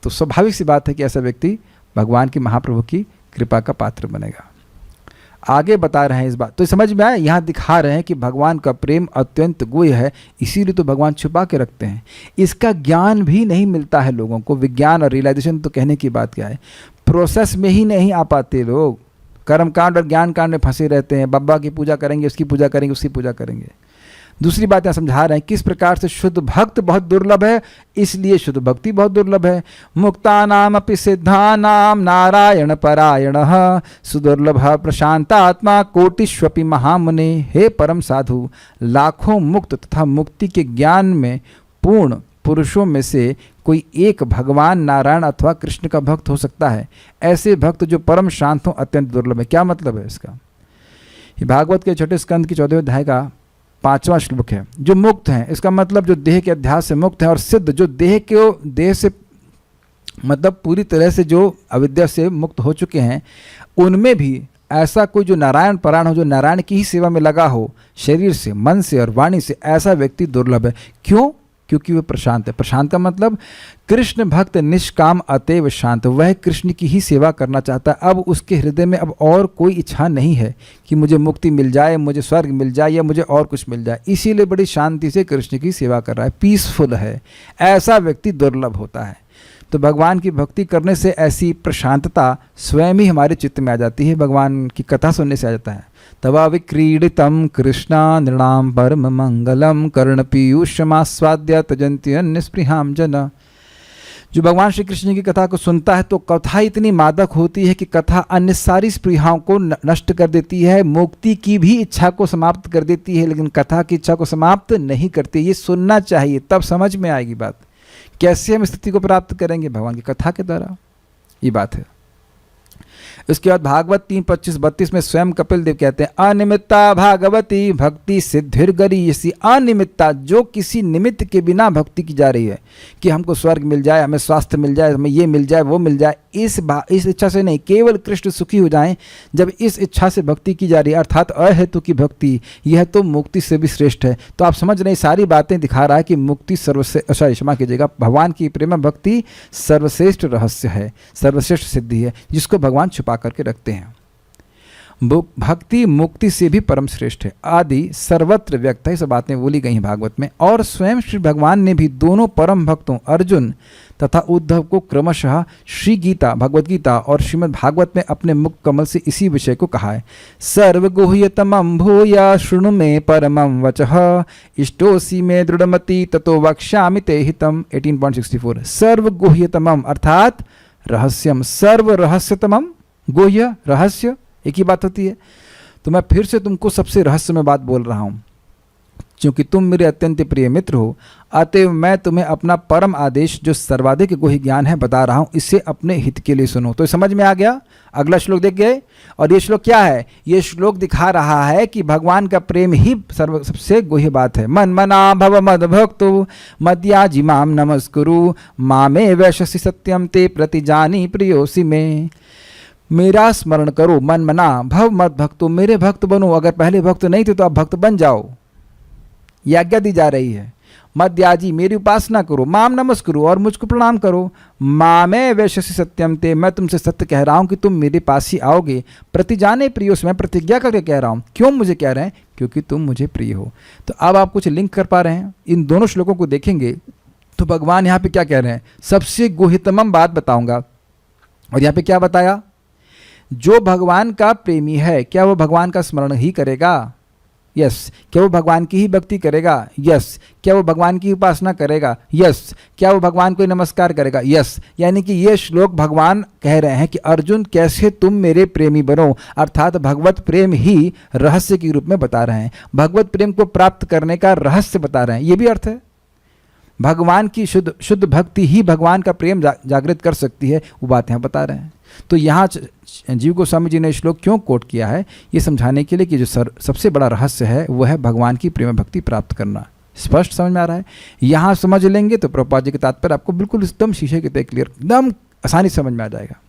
तो स्वाभाविक सी बात है कि ऐसा व्यक्ति भगवान की महाप्रभु की कृपा का पात्र बनेगा। आगे बता रहे हैं इस बात तो समझ में आया। यहाँ दिखा रहे हैं कि भगवान का प्रेम अत्यंत गुह्य है, इसीलिए तो भगवान छुपा के रखते हैं। इसका ज्ञान भी नहीं मिलता है लोगों को। विज्ञान और रियलाइजेशन तो कहने की बात क्या है, प्रोसेस में ही नहीं आ पाते लोग। कर्मकांड और ज्ञान कांड में फंसे रहते हैं। बाबा की पूजा करेंगे, उसकी पूजा करेंगे, उसकी पूजा करेंगे। दूसरी बात यहाँ समझा रहे हैं किस प्रकार से शुद्ध भक्त बहुत दुर्लभ है, इसलिए शुद्ध भक्ति बहुत दुर्लभ है। मुक्तानाम अपि सिद्धानाम नारायण परायणः सुदुर्लभ प्रशांतात्मा कोटिष्वपि महामुने। हे परम साधु, लाखों मुक्त तथा मुक्ति के ज्ञान में पूर्ण पुरुषों में से कोई एक भगवान नारायण अथवा कृष्ण का भक्त हो सकता है। ऐसे भक्त जो परम शांत हो अत्यंत दुर्लभ है। क्या मतलब है इसका? ये भागवत के छठे स्कंद की 14वें अध्याय का 5वां श्लोक है। जो मुक्त हैं, इसका मतलब जो देह के अध्यास से मुक्त है, और सिद्ध जो देह से मतलब पूरी तरह से जो अविद्या से मुक्त हो चुके हैं, उनमें भी ऐसा कोई जो नारायण परायण हो, जो नारायण की ही सेवा में लगा हो शरीर से, मन से और वाणी से, ऐसा व्यक्ति दुर्लभ है। क्यों? क्योंकि वह प्रशांत है। प्रशांत का मतलब कृष्ण भक्त निष्काम अतएव शांत, वह कृष्ण की ही सेवा करना चाहता है। अब उसके हृदय में अब और कोई इच्छा नहीं है कि मुझे मुक्ति मिल जाए, मुझे स्वर्ग मिल जाए या मुझे और कुछ मिल जाए। इसीलिए बड़ी शांति से कृष्ण की सेवा कर रहा है, पीसफुल है। ऐसा व्यक्ति दुर्लभ होता है। तो भगवान की भक्ति करने से ऐसी प्रशांतता स्वयं ही हमारे चित्त में आ जाती है, भगवान की कथा सुनने से आ जाता है। तवा विक्रीडितम कृष्णा नृणाम परम मंगलम कर्ण पीयूषमास्वाद्य तजन्ति अन्यस्पृहाम जन। जो भगवान श्री कृष्ण की कथा को सुनता है तो कथा इतनी मादक होती है कि कथा अन्य सारी स्पृहाओं को नष्ट कर देती है, मुक्ति की भी इच्छा को समाप्त कर देती है, लेकिन कथा की इच्छा को समाप्त नहीं करती। ये सुनना चाहिए, तब समझ में आएगी बात। कैसे हम स्थिति को प्राप्त करेंगे? भगवान की कथा के द्वारा, ये बात है। उसके बाद भागवत 3:25-32 में स्वयं कपिल देव कहते हैं, अनिमित्ता भागवती भक्ति सिद्धिर्गरीयसी। अनिमित्ता, जो किसी निमित्त के बिना भक्ति की जा रही है कि हमको स्वर्ग मिल जाए, हमें स्वास्थ्य मिल जाए, हमें ये मिल जाए, वो मिल जाए, इस इच्छा से नहीं, केवल कृष्ण सुखी हो जाएं, जब इस इच्छा से भक्ति की जा रही है, अर्थात अहेतु की भक्ति, यह तो मुक्ति से भी श्रेष्ठ है। तो आप समझ रहे, सारी बातें दिखा रहा है कि मुक्ति क्षमा कीजिएगा, भगवान की प्रेम भक्ति सर्वश्रेष्ठ रहस्य है, सर्वश्रेष्ठ सिद्धि है, जिसको भगवान छुपा करके रखते हैं। भक्ति मुक्ति से भी परम श्रेष्ठ है आदि सर्वत्र व्यक्त है। सब बातें बोली गई हैं भागवत में। और स्वयं श्री भगवान ने भी दोनों परम भक्तों अर्जुन तथा उद्धव को क्रमशः श्री गीता भगवत गीता और श्रीमद् भागवत में अपने मुख कमल से इसी विषय को कहा है। सर्वगुह्यतमं भूया शृणु मे परमं वचः इष्टोसी मे दृढ़मति ततो वक्ष्यामि ते हितम्। 18.64 सर्वगुह्यतमं अर्थात रहस्यम, सर्व रहस्यतमम, गुह्य रहस्य एक ही बात होती है। तो मैं फिर से तुमको सबसे रहस्यमय बात बोल रहा हूँ, क्योंकि तुम मेरे अत्यंत प्रिय मित्र हो, अतएव मैं तुम्हें अपना परम आदेश जो सर्वाधिक गुह्य ज्ञान है बता रहा हूँ, इसे अपने हित के लिए सुनो। तो समझ में आ गया? अगला श्लोक देख गए। और ये श्लोक क्या है? ये श्लोक दिखा रहा है कि भगवान का प्रेम ही सबसे गुह्य बात है। मन मना भव मद भक्तो मद्याजी माम नमस्कुरु मामे वैशसि सत्यम ते प्रतिजानी प्रियोसि में। मेरा स्मरण करो, मन मना भव मद भक्तो, मेरे भक्त बनो। अगर पहले भक्त नहीं थे तो अब भक्त बन जाओ, ये आज्ञा दी जा रही है। मद्याजी, मेरी उपासना करो। माम नमस्कुरु, और मुझको प्रणाम करो। मामे वैशसि सत्यम ते, मैं तुमसे सत्य कह रहा हूँ कि तुम मेरे पास ही आओगे। प्रतिजाने प्रियो से, मैं प्रतिज्ञा करके कह रहा हूँ। क्यों मुझे कह रहे हैं? क्योंकि तुम मुझे प्रिय हो। तो अब आप कुछ लिंक कर पा रहे हैं? इन दोनों श्लोकों को देखेंगे तो भगवान यहाँ पे क्या कह रहे हैं? सबसे गुह्यतम बात बताऊंगा। और यहाँ पे क्या बताया? जो भगवान का प्रेमी है, क्या वो भगवान का स्मरण ही करेगा? यस। क्या वो भगवान की ही भक्ति करेगा? यस। क्या वो भगवान की उपासना करेगा? यस। क्या वो भगवान को नमस्कार करेगा? यस। यानी कि ये श्लोक भगवान कह रहे हैं कि अर्जुन कैसे तुम मेरे प्रेमी बनो, अर्थात भगवत प्रेम ही रहस्य के रूप में बता रहे हैं। भगवत प्रेम को प्राप्त करने का रहस्य बता रहे हैं, ये भी अर्थ है। भगवान की शुद्ध भक्ति ही भगवान का प्रेम जागृत कर सकती है, वो बात यहाँ बता रहे हैं। तो यहाँ जीव गोस्वामी जी ने श्लोक क्यों कोट किया है? ये समझाने के लिए कि जो सबसे बड़ा रहस्य है वह है भगवान की प्रेम भक्ति प्राप्त करना। स्पष्ट समझ में आ रहा है? यहाँ समझ लेंगे तो प्रभुपाद जी के तात्पर्य आपको बिल्कुल एकदम शीशे के तय क्लियर, एकदम आसानी से समझ में आ जाएगा।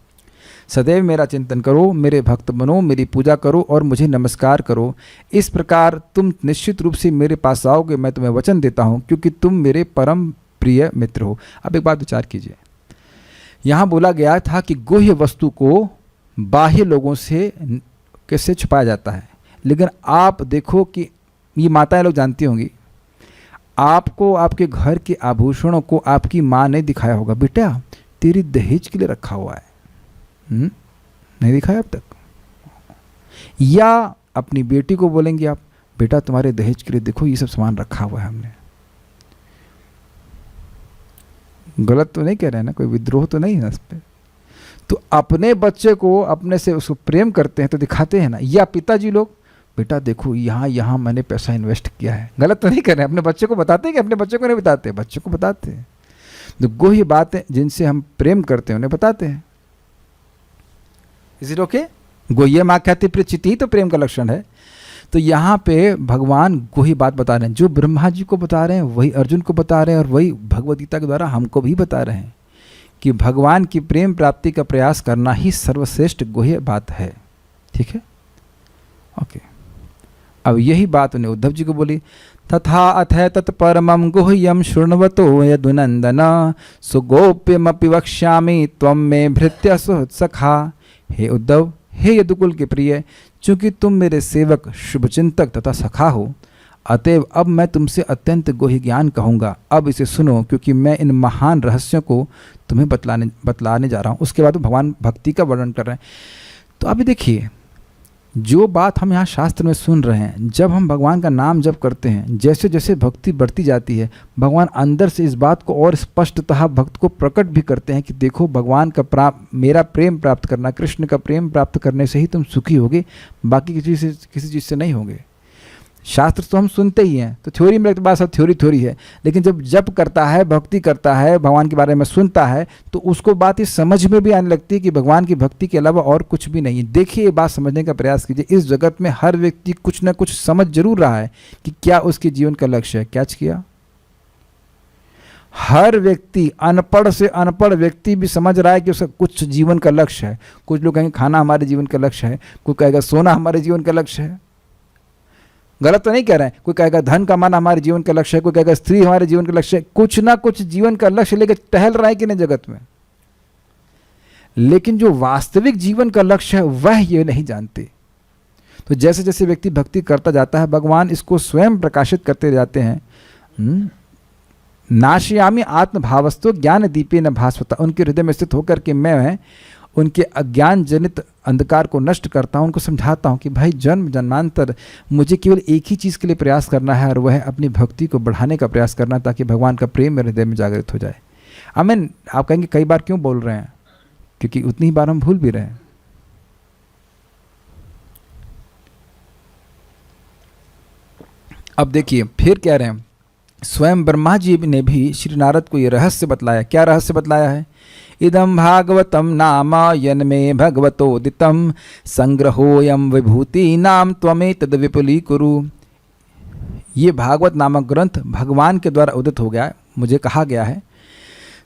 सदैव मेरा चिंतन करो, मेरे भक्त बनो, मेरी पूजा करो और मुझे नमस्कार करो। इस प्रकार तुम निश्चित रूप से मेरे पास आओगे, मैं तुम्हें वचन देता हूँ, क्योंकि तुम मेरे परम प्रिय मित्र हो। अब एक बात विचार कीजिए, यहाँ बोला गया था कि गुह्य वस्तु को बाह्य लोगों से कैसे छुपाया जाता है, लेकिन आप देखो कि ये माताएं लोग जानती होंगी, आपको आपके घर के आभूषणों को आपकी माँ ने दिखाया होगा, बेटा तेरी दहेज के लिए रखा हुआ है, नहीं दिखाया अब तक। या अपनी बेटी को बोलेंगे आप, बेटा तुम्हारे दहेज के लिए देखो ये सब सामान रखा हुआ है हमने। गलत तो नहीं कह रहे हैं ना, कोई विद्रोह तो नहीं है इस पे। तो अपने बच्चे को अपने से उसको प्रेम करते हैं तो दिखाते हैं ना। या पिताजी लोग, बेटा देखो यहाँ मैंने पैसा इन्वेस्ट किया है। गलत तो नहीं कर रहे हैं, अपने बच्चे को बताते हैं कि अपने बच्चे को नहीं बताते? बच्चे को बताते हैं। तो गुह्य बातें जिनसे हम प्रेम करते हैं उन्हें बताते हैं। Is it okay? गुह्य माँ कहते प्रचिति ही तो प्रेम का लक्षण है। तो यहाँ पे भगवान गुह्य बात बता रहे हैं, जो ब्रह्मा जी को बता रहे हैं वही अर्जुन को बता रहे हैं, और वही भगवद गीता के द्वारा हमको भी बता रहे हैं कि भगवान की प्रेम प्राप्ति का प्रयास करना ही सर्वश्रेष्ठ गुह्य बात है। ठीक है, ओके। अब यही बात उन्हें उद्धव जी को बोली। तथा अथ तत्परमं गुह्यं शृण्वतो यदुनंदन सुगोप्यमपि वक्ष्यामि त्वं मे भृत्य सुहृत्सखा। हे उद्धव, हे यदुकुल के प्रिय, चूंकि तुम मेरे सेवक शुभचिंतक तथा सखा हो, अतएव अब मैं तुमसे अत्यंत गुह्य ज्ञान कहूँगा। अब इसे सुनो, क्योंकि मैं इन महान रहस्यों को तुम्हें बतलाने जा रहा हूँ। उसके बाद भगवान भक्ति का वर्णन कर रहे हैं। तो अभी देखिए, जो बात हम यहाँ शास्त्र में सुन रहे हैं, जब हम भगवान का नाम जप करते हैं, जैसे जैसे भक्ति बढ़ती जाती है, भगवान अंदर से इस बात को और स्पष्टतः भक्त को प्रकट भी करते हैं कि देखो, भगवान का मेरा प्रेम प्राप्त करना, कृष्ण का प्रेम प्राप्त करने से ही तुम सुखी होगे, बाकी किसी चीज़ से नहीं होगे। शास्त्र तो हम सुनते ही हैं, तो थ्योरी में बात सब थ्योरी है, लेकिन जब जप करता है, भक्ति करता है, भगवान के बारे में सुनता है, तो उसको बात ये समझ में भी आने लगती है कि भगवान की भक्ति के अलावा और कुछ भी नहीं है। देखिए, ये बात समझने का प्रयास कीजिए। इस जगत में हर व्यक्ति कुछ ना कुछ समझ जरूर रहा है कि क्या उसके जीवन का लक्ष्य है। कैच किया? हर व्यक्ति, अनपढ़ से अनपढ़ व्यक्ति भी समझ रहा है कि उसका कुछ जीवन का लक्ष्य है। कुछ लोग कहेंगे खाना हमारे जीवन का लक्ष्य है, कोई कहेगा सोना हमारे जीवन का लक्ष्य है। गलत तो नहीं कह रहे हैं। कोई कहेगा धन कमाना हमारे जीवन का लक्ष्य है, कोई कहेगा स्त्री हमारे जीवन का लक्ष्य है। कुछ ना कुछ जीवन का लक्ष्य लेकर टहल रहा है कि नहीं जगत में, लेकिन जो वास्तविक जीवन का लक्ष्य है वह ये नहीं जानते। तो जैसे जैसे व्यक्ति भक्ति करता जाता है भगवान इसको स्वयं प्रकाशित करते जाते हैं। नाशयामि आत्मभावस्तु ज्ञान दीपे न भास्वता, उनके हृदय में स्थित होकर के मैं उनके अज्ञान जनित अंधकार को नष्ट करता हूँ, उनको समझाता हूँ कि भाई जन्म जन्मांतर मुझे केवल एक ही चीज़ के लिए प्रयास करना है और वह है अपनी भक्ति को बढ़ाने का प्रयास करना, ताकि भगवान का प्रेम मेरे हृदय में जागृत हो जाए। आमीन। आप कहेंगे कई बार क्यों बोल रहे हैं? क्योंकि उतनी ही बार हम भूल भी रहे हैं। अब देखिए फिर कह रहे हैं, स्वयं ब्रह्मा जी ने भी श्री नारद को ये रहस्य बतलाया। क्या रहस्य बतलाया है? इदम भागवतम नाम यन्मे भगवतोदितम संग्रहोयम विभूति नाम त्वमेतद विपुलीकुरु। ये भागवत नामक ग्रंथ भगवान के द्वारा उदित हो गया है, मुझे कहा गया है।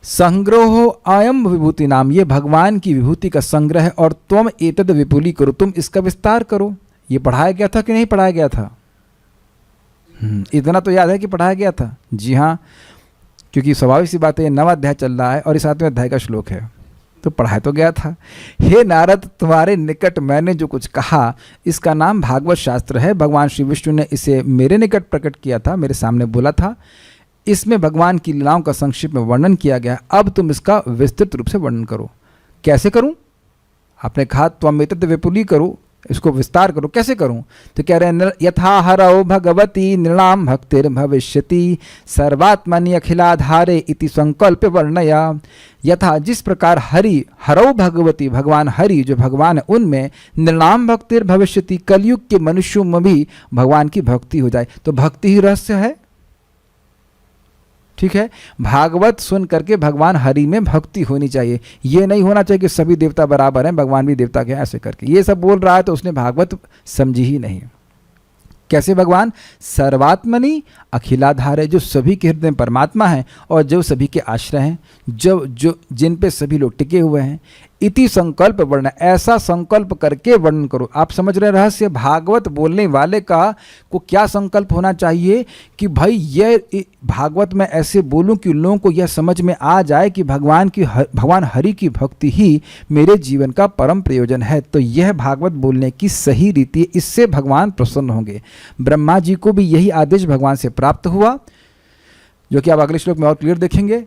संग्रहो अयम विभूति नाम, ये भगवान की विभूति का संग्रह है, और त्वम एतद विपुलीकुरु, तुम इसका विस्तार करो। ये पढ़ाया गया था कि नहीं पढ़ाया गया था? इतना तो याद है कि पढ़ाया गया था। जी हाँ, क्योंकि स्वाभाविक सी बात है, ये 9वां अध्याय चल रहा है और इस 7वें अध्याय का श्लोक है, तो पढ़ाया तो गया था। हे नारद, तुम्हारे निकट मैंने जो कुछ कहा इसका नाम भागवत शास्त्र है। भगवान श्री विष्णु ने इसे मेरे निकट प्रकट किया था, मेरे सामने बोला था। इसमें भगवान की लीलाओं का संक्षिप्त में वर्णन किया गया। अब तुम इसका विस्तृत रूप से वर्णन करो। कैसे करूं? आपने कहा त्वमेतद विपुलीकुरु, इसको विस्तार करो। कैसे करूं? तो कह रहे हैं, यथा हरौ भगवती नृणाम भक्तिर भविष्यति सर्वात्मनि अखिलाधारे इति संकल्प वर्णया। यथा, जिस प्रकार हरौ भगवती, भगवान हरि जो भगवान है उनमें नृणाम भक्तिर भविष्यति, कलयुग के मनुष्यों में भी भगवान की भक्ति हो जाए। तो भक्ति ही रहस्य है। ठीक है, भागवत सुन करके भगवान हरि में भक्ति होनी चाहिए। ये नहीं होना चाहिए कि सभी देवता बराबर हैं, भगवान भी देवता के हैं, ऐसे करके ये सब बोल रहा है तो उसने भागवत समझी ही नहीं। कैसे भगवान? सर्वात्मनि अखिलाधार है, जो सभी के हृदय में परमात्मा है और जो सभी के आश्रय हैं, जो जिन पे सभी लोग टिके हुए हैं। इति संकल्प वर्ण, ऐसा संकल्प करके वर्णन करो। आप समझ रहे रहस्य? भागवत बोलने वाले का को क्या संकल्प होना चाहिए कि भाई ये भागवत में ऐसे बोलूं कि लोगों को यह समझ में आ जाए कि भगवान हरि की भक्ति ही मेरे जीवन का परम प्रयोजन है। तो यह भागवत बोलने की सही रीति है, इससे भगवान प्रसन्न होंगे। ब्रह्मा जी को भी यही आदेश भगवान से प्राप्त हुआ, जो कि आप अगले श्लोक में और क्लियर देखेंगे।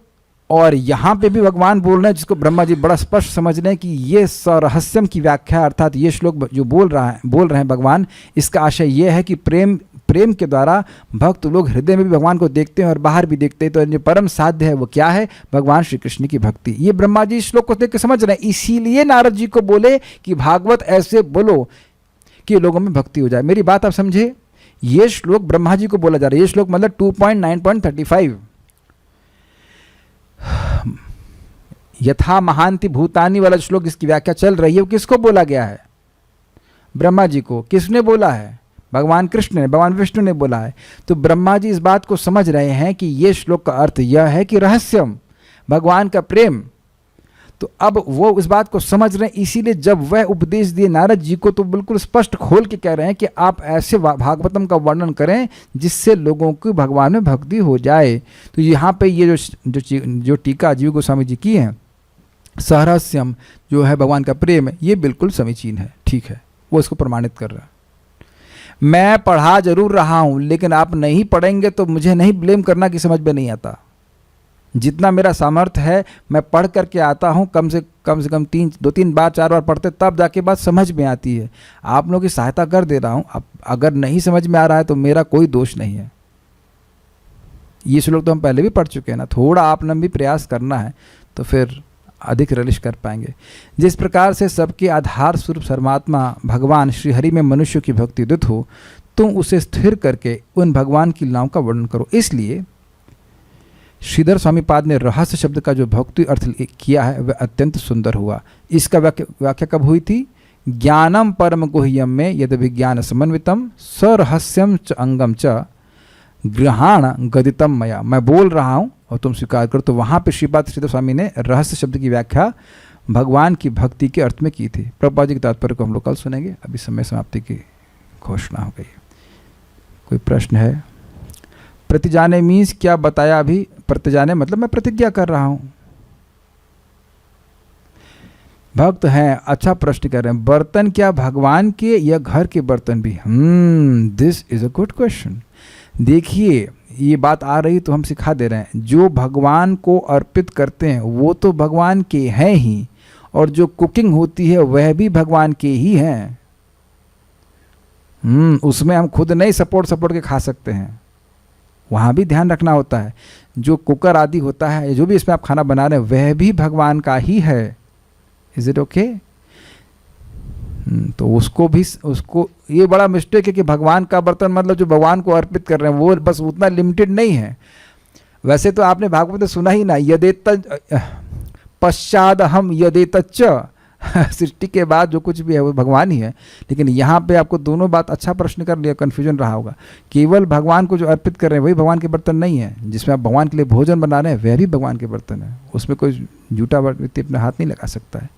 और यहाँ पे भी भगवान बोल रहे हैं, जिसको ब्रह्मा जी बड़ा स्पष्ट समझ रहे हैं कि ये सरहस्यम की व्याख्या, अर्थात ये श्लोक जो बोल रहे हैं भगवान, इसका आशय ये है कि प्रेम के द्वारा भक्त लोग हृदय में भी भगवान को देखते हैं और बाहर भी देखते हैं। तो जो परम साध्य है वो क्या है? भगवान श्री कृष्ण की भक्ति। ये ब्रह्मा जी श्लोक को देख के समझ रहे हैं, इसीलिए नारद जी को बोले कि भागवत ऐसे बोलो कि लोगों में भक्ति हो जाए। मेरी बात आप समझे? ये श्लोक ब्रह्मा जी को बोला जा रहा है। ये श्लोक मतलब 2.9.35 यथा महांति भूतानि वाला श्लोक, इसकी व्याख्या चल रही है, वो किसको बोला गया है? ब्रह्मा जी को। किसने बोला है? भगवान कृष्ण ने, भगवान विष्णु ने बोला है। तो ब्रह्मा जी इस बात को समझ रहे हैं कि ये श्लोक का अर्थ यह है कि रहस्यम, भगवान का प्रेम। तो अब वो इस बात को समझ रहे हैं, इसीलिए जब वह उपदेश दिए नारद जी को तो बिल्कुल स्पष्ट खोल के कह रहे हैं कि आप ऐसे भागवतम का वर्णन करें जिससे लोगों की भगवान में भक्ति हो जाए। तो यहाँ पे ये जो टीका जीव गोस्वामी जी की है, सहरस्यम जो है भगवान का प्रेम, ये बिल्कुल समीचीन है, ठीक है, वो इसको प्रमाणित कर रहा है। मैं पढ़ा जरूर रहा हूँ, लेकिन आप नहीं पढ़ेंगे तो मुझे नहीं ब्लेम करना कि समझ में नहीं आता। जितना मेरा सामर्थ्य है मैं पढ़ करके आता हूँ, कम से कम 2-3 बार 4 बार पढ़ते तब जाके बात समझ में आती है। आप लोगों की सहायता कर दे रहा हूँ। अब अगर नहीं समझ में आ रहा है तो मेरा कोई दोष नहीं है। ये श्लोक तो हम पहले भी पढ़ चुके हैं ना, थोड़ा आपने भी प्रयास करना है तो फिर अधिक रलिश कर पाएंगे। जिस प्रकार से सबके आधार स्वरूप परमात्मा भगवान श्री हरि में मनुष्य की भक्ति उदित हो, तुम उसे स्थिर करके उन भगवान की लीलाओं का वर्णन करो। इसलिए श्रीधर स्वामी पाद ने रहस्य शब्द का जो भक्ति अर्थ किया है वह अत्यंत सुंदर हुआ। इसका व्याख्या कब हुई थी? ज्ञानम परम गुह्यम में यद विज्ञान समन्वितम सरहस्यम च अंगम च ग्रहाण गदितम मया। मैं बोल रहा हूँ और तुम स्वीकार करो। तो वहाँ पे श्रीपाद श्रीधर स्वामी ने रहस्य शब्द की व्याख्या भगवान की भक्ति के अर्थ में की थी। प्रभुपाद जी के तात्पर्य को हम लोग कल सुनेंगे। अभी समय समाप्ति की घोषणा हो गई। कोई प्रश्न है? प्रतिजाने मीन्स क्या बताया अभी? प्रतिजाने मतलब मैं प्रतिज्ञा कर रहा हूँ। भक्त हैं, अच्छा प्रश्न कर रहे हैं। बर्तन क्या भगवान के या घर के बर्तन भी? This is a good question. देखिए ये बात आ रही तो हम सिखा दे रहे हैं, जो भगवान को अर्पित करते हैं वो तो भगवान के हैं ही, और जो कुकिंग होती है वह भी भगवान के ही हैं। उसमें हम खुद नहीं सपोर्ट के खा सकते हैं, वहाँ भी ध्यान रखना होता है। जो कुकर आदि होता है, जो भी इसमें आप खाना बना रहे हैं वह भी भगवान का ही है। Is it okay? तो उसको ये बड़ा मिस्टेक है कि भगवान का बर्तन मतलब जो भगवान को अर्पित कर रहे हैं वो बस उतना लिमिटेड नहीं है। वैसे तो आपने भागवत में सुना ही ना, यदेत पश्चाद हम यदेतच्च, सृष्टि के बाद जो कुछ भी है वो भगवान ही है। लेकिन यहाँ पे आपको दोनों बात, अच्छा प्रश्न कर लिया, कन्फ्यूजन रहा होगा। केवल भगवान को जो अर्पित कर रहे हैं वही भगवान के बर्तन नहीं है, जिसमें आप भगवान के लिए भोजन बना रहे हैं वह भी भगवान के बर्तन है, उसमें कोई झूठा व्यक्ति अपना हाथ नहीं लगा सकता है।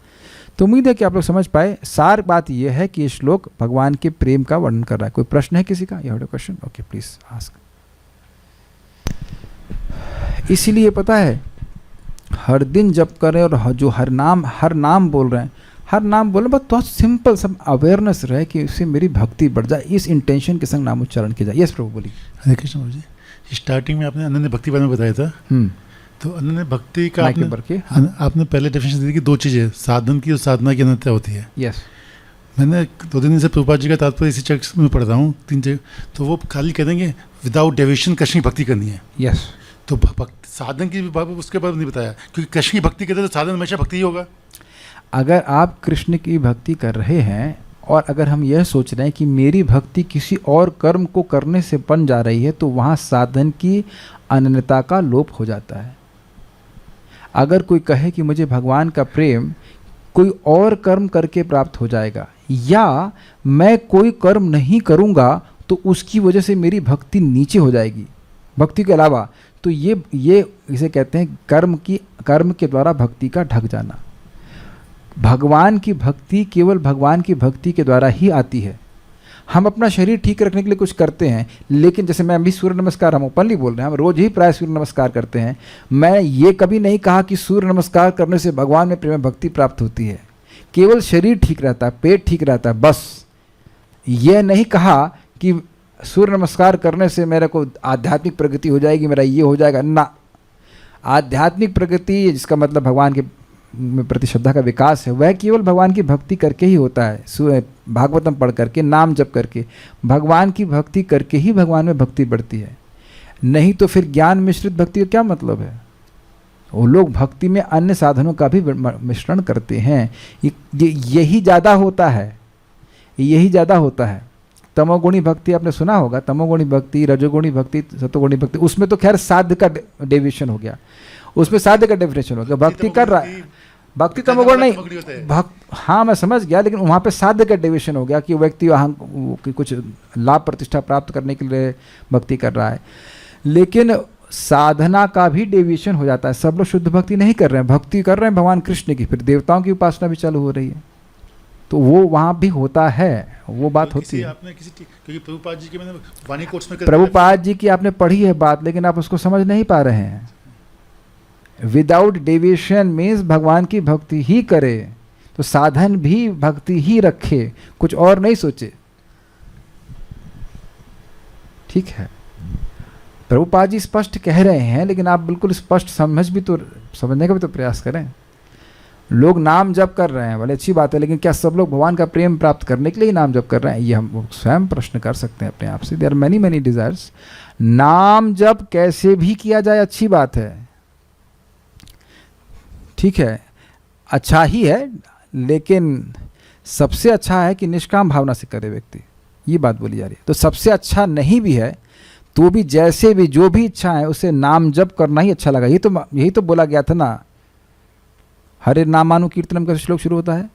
तो उम्मीद है कि आप लोग समझ पाए। सार बात यह है कि ये श्लोक भगवान के प्रेम का वर्णन कर रहा है। कोई प्रश्न है किसी का? You have a question? Okay, please ask. इसीलिए पता है हर दिन जप करें, और जो हर नाम बोल रहे हैं, हर नाम बोल रहे हैं, बस थोड़ा सिंपल सब अवेयरनेस रहे कि उससे मेरी भक्ति बढ़ जाए, इस इंटेंशन के संग नाम उच्चारण किया जाए। यस प्रभु बोलिए। हरे कृष्ण प्रभु जी, स्टार्टिंग में आपने अनन्य भक्ति बारे में बताया था। तो अनन्य भक्ति का आपने पहले डेफिनेशन दी थी कि दो चीज़ें, साधन की और साधना की अनन्यता होती है। यस। मैंने 2 दिन से प्रभुपाद जी का तात्पर्य इसी चर्च में पढ़ रहा हूँ 3 जगह, तो वो खाली कह देंगे विदाउट डेविएशन कृष्ण की भक्ति करनी है। यस। तो साधन की उसके बाद नहीं बताया, क्योंकि कृष्ण की भक्ति करते तो साधन हमेशा भक्ति ही होगा। अगर आप कृष्ण की भक्ति कर रहे हैं और अगर हम यह सोच रहे हैं कि मेरी भक्ति किसी और कर्म को करने से बन जा रही है, तो वहाँ साधन की अनन्यता का लोप हो जाता है। अगर कोई कहे कि मुझे भगवान का प्रेम कोई और कर्म करके प्राप्त हो जाएगा, या मैं कोई कर्म नहीं करूँगा तो उसकी वजह से मेरी भक्ति नीचे हो जाएगी भक्ति के अलावा, तो ये इसे कहते हैं कर्म के द्वारा भक्ति का ढक जाना। भगवान की भक्ति केवल भगवान की भक्ति के द्वारा ही आती है। हम अपना शरीर ठीक रखने के लिए कुछ करते हैं, लेकिन जैसे मैं अभी सूर्य नमस्कार, हम ओपनली बोल रहे हैं, हम रोज ही प्राय सूर्य नमस्कार करते हैं। मैं ये कभी नहीं कहा कि सूर्य नमस्कार करने से भगवान में प्रेम भक्ति प्राप्त होती है। केवल शरीर ठीक रहता है, पेट ठीक रहता है, बस। यह नहीं कहा कि सूर्य नमस्कार करने से मेरे को आध्यात्मिक प्रगति हो जाएगी, मेरा ये हो जाएगा ना। आध्यात्मिक प्रगति जिसका मतलब भगवान के प्रति श्रद्धा का विकास है, वह केवल भगवान की भक्ति करके ही होता है। भागवतम पढ़ करके, नाम जप करके, भगवान की भक्ति करके ही भगवान में भक्ति बढ़ती है। नहीं तो फिर ज्ञान मिश्रित भक्ति का क्या मतलब है? वो लोग भक्ति में अन्य साधनों का भी मिश्रण करते हैं। यही ज़्यादा होता है, यही ज़्यादा होता है। तमोगुणी भक्ति आपने सुना होगा, तमोगुणी भक्ति, रजोगुणी भक्ति, सतोगुणी भक्ति, उसमें तो खैर साध्य का डेविएशन हो गया, उसमें साध्य का डेफिनेशन हो गया। भक्ति कर रहा है, भक्ति तमोगुण नहीं, हाँ मैं समझ गया, लेकिन वहाँ पे साध्य का डेविएशन हो गया कि व्यक्ति कुछ लाभ प्रतिष्ठा प्राप्त करने के लिए भक्ति कर रहा है। लेकिन साधना का भी डेविएशन हो जाता है। सब लोग शुद्ध भक्ति नहीं कर रहे हैं, भक्ति कर रहे हैं भगवान कृष्ण की, फिर देवताओं की उपासना भी चालू हो रही है, तो वो वहाँ भी होता है, वो बात होती है। आपने क्योंकि प्रभुपाद जी की मैंने वाणी कोट्स में प्रभुपाद जी की आपने पढ़ी है बात, लेकिन आप उसको समझ नहीं पा रहे हैं। विदाउट डेविएशन मीन्स भगवान की भक्ति ही करे, तो साधन भी भक्ति ही रखे, कुछ और नहीं सोचे। ठीक है, प्रभुपाद जी स्पष्ट कह रहे हैं, लेकिन आप बिल्कुल स्पष्ट समझने का भी तो प्रयास करें। लोग नाम जप कर रहे हैं, भले अच्छी बात है, लेकिन क्या सब लोग भगवान का प्रेम प्राप्त करने के लिए ही नाम जप कर रहे हैं? ये हम स्वयं प्रश्न कर सकते हैं अपने आप से। There are many desires. नाम जप कैसे भी किया जाए अच्छी बात है, ठीक है, अच्छा ही है, लेकिन सबसे अच्छा है कि निष्काम भावना से करे व्यक्ति, ये बात बोली जा रही है। तो सबसे अच्छा नहीं भी है तो भी जैसे भी जो भी इच्छा है उसे नाम जप करना ही अच्छा लगा। यही तो बोला गया था ना, हरे नामानुकीर्तनम का श्लोक शुरू होता है।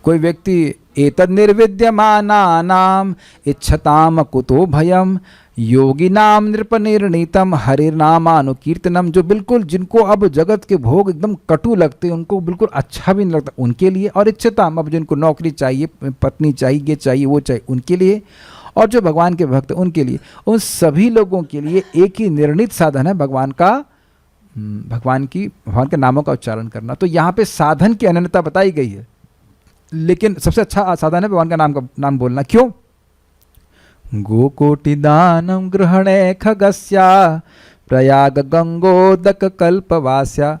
कोई व्यक्ति एतद निर्विद्यमानानाम इच्छताम कुतो भयम योगिनाम नृपनिर्णीतम हरिर्नामानुकीर्तनम, जो बिल्कुल जिनको अब जगत के भोग एकदम कटु लगते हैं, उनको बिल्कुल अच्छा भी नहीं लगता, उनके लिए। और इच्छताम, अब जिनको नौकरी चाहिए, पत्नी चाहिए, ये चाहिए, वो चाहिए, उनके लिए। और जो भगवान के भक्त उनके लिए, उन सभी लोगों के लिए एक ही निर्णीत साधन है भगवान का भगवान के नामों का उच्चारण करना। तो यहाँ पे साधन की अनन्यता बताई गई है, लेकिन सबसे अच्छा साधन है भगवान का नाम बोलना। क्यों? गोकोटि दानम ग्रहणे खगस्या प्रयाग गंगोदक कल्पवास्या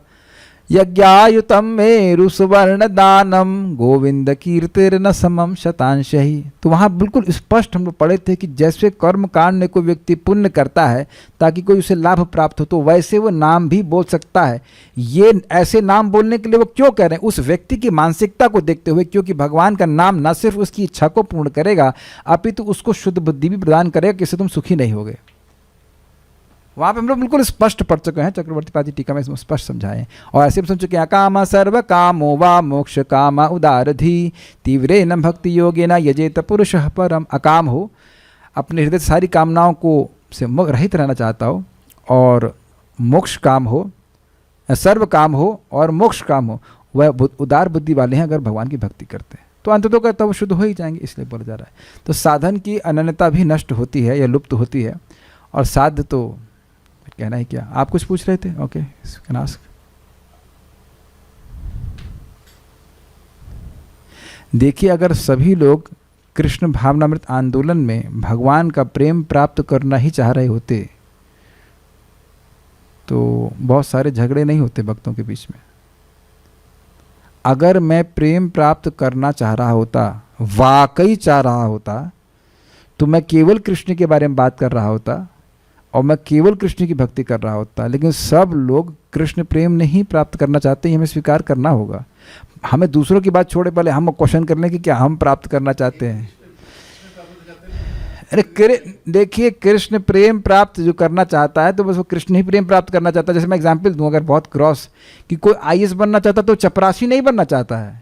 यज्ञायुतम मेरु सुवर्ण दानम गोविंद कीर्तिर न समम शतांश ही। तो वहाँ बिल्कुल स्पष्ट हम लोग पढ़े थे कि जैसे कर्म कांड में कोई व्यक्ति पुण्य करता है ताकि कोई उसे लाभ प्राप्त हो, तो वैसे वो नाम भी बोल सकता है। ये ऐसे नाम बोलने के लिए वो क्यों कह रहे हैं? उस व्यक्ति की मानसिकता को देखते हुए, क्योंकि भगवान का नाम न सिर्फ उसकी इच्छा को पूर्ण करेगा अपितु उसको शुद्ध बुद्धि भी प्रदान करेगा, किससे तुम सुखी नहीं होगे। वहाँ पे हम लोग बिल्कुल स्पष्ट पढ़ चुके हैं, चक्रवर्ती पाद जी टीका में इसमें स्पष्ट समझाएं। और ऐसे भी सुन चुके हैं, अकामा सर्व कामो वा मोक्ष कामा उदारधि तीव्रे न भक्ति योगे न यजेत पुरुष परम। अकाम हो, अपने हृदय से सारी कामनाओं को से रहित रहना चाहता हो, और मोक्ष काम हो, सर्व काम हो और मोक्ष काम हो, वह उदार बुद्धि वाले हैं अगर भगवान की भक्ति करते हैं तो अंत तो कहता वो शुद्ध हो ही जाएंगे, इसलिए बोला जा रहा है। तो साधन की अनन्यता भी नष्ट होती है या लुप्त होती है, और साध्य तो कहना ही क्या। आप कुछ पूछ रहे थे? Okay, can ask. देखिए, अगर सभी लोग कृष्ण भावनामृत आंदोलन में भगवान का प्रेम प्राप्त करना ही चाह रहे होते तो बहुत सारे झगड़े नहीं होते भक्तों के बीच में। अगर मैं प्रेम प्राप्त करना चाह रहा होता, वाकई चाह रहा होता, तो मैं केवल कृष्ण के बारे में बात कर रहा होता और मैं केवल कृष्ण की भक्ति कर रहा होता। लेकिन सब लोग कृष्ण प्रेम नहीं प्राप्त करना चाहते, हमें स्वीकार करना होगा। हमें दूसरों की बात छोड़े, पहले हम क्वेश्चन कर लें कि क्या हम प्राप्त करना चाहते हैं। अरे देखिए, कृष्ण प्रेम प्राप्त जो करना चाहता है तो बस वो कृष्ण ही प्रेम प्राप्त करना चाहता है। जैसे मैं एग्जाम्पल दूँ, अगर बहुत क्रॉस, कि कोई IAS बनना चाहता तो चपरासी नहीं बनना चाहता है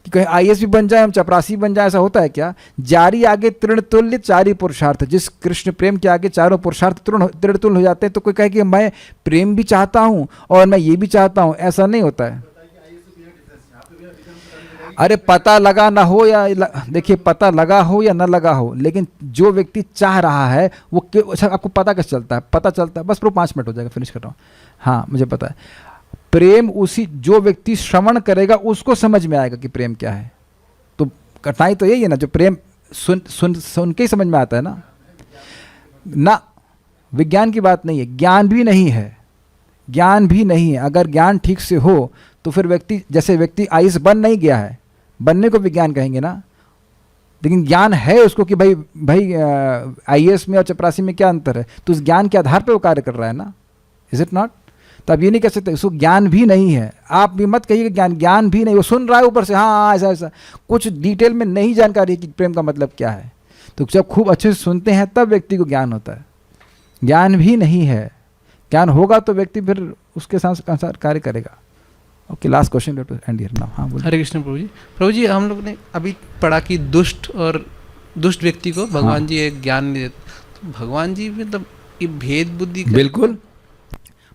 कि कहीं IAS भी बन जाए हम चपरासी बन जाए, ऐसा होता है क्या? जारी आगे तृण तुल्य चारी पुरुषार्थ। जिस कृष्ण प्रेम के आगे चारों पुरुषार्थ तृण तुल्य हो जाते हैं, तो कोई कहे कि मैं प्रेम भी चाहता हूँ और मैं ये भी चाहता हूँ, ऐसा नहीं होता है। अरे पता लगा ना हो या देखिए, पता लगा हो या ना लगा हो, लेकिन जो व्यक्ति चाह रहा है वो अच्छा, आपको पता कैसे चलता है? पता चलता है, बस प्रो 5 मिनट हो जाएगा, फिनिश कर रहा हूँ। हाँ, मुझे पता है। प्रेम उसी जो व्यक्ति श्रवण करेगा उसको समझ में आएगा कि प्रेम क्या है। तो कठिनाई तो यही है ना, जो प्रेम सुन के ही समझ में आता है ना। विज्ञान की बात नहीं है, ज्ञान भी नहीं है, ज्ञान भी नहीं है। अगर ज्ञान ठीक से हो तो फिर व्यक्ति, जैसे व्यक्ति IAS बन नहीं गया है, बनने को विज्ञान कहेंगे ना, लेकिन ज्ञान है उसको कि भाई IAS में और चपरासी में क्या अंतर है, तो उस ज्ञान के आधार पर वो कार्य कर रहा है ना। Is it not? तो आप ये नहीं कह सकते उसको ज्ञान भी नहीं है। आप भी मत कहिए ज्ञान भी नहीं, वो सुन रहा है ऊपर से, हाँ ऐसा ऐसा, कुछ डिटेल में नहीं जानकारी है कि प्रेम का मतलब क्या है। तो जब खूब अच्छे से सुनते हैं तब व्यक्ति को ज्ञान होता है। ज्ञान भी नहीं है, ज्ञान होगा तो व्यक्ति फिर उसके साथ कार्य करेगा। Okay, last question, let us and here now. हाँ बोलिए। हरे कृष्ण प्रभु जी। प्रभु जी, हम लोग ने अभी पढ़ा कि दुष्ट व्यक्ति को भगवान जी एक ज्ञान नहीं देते, तो भगवान जी मतलब ये भेद बुद्धि बिल्कुल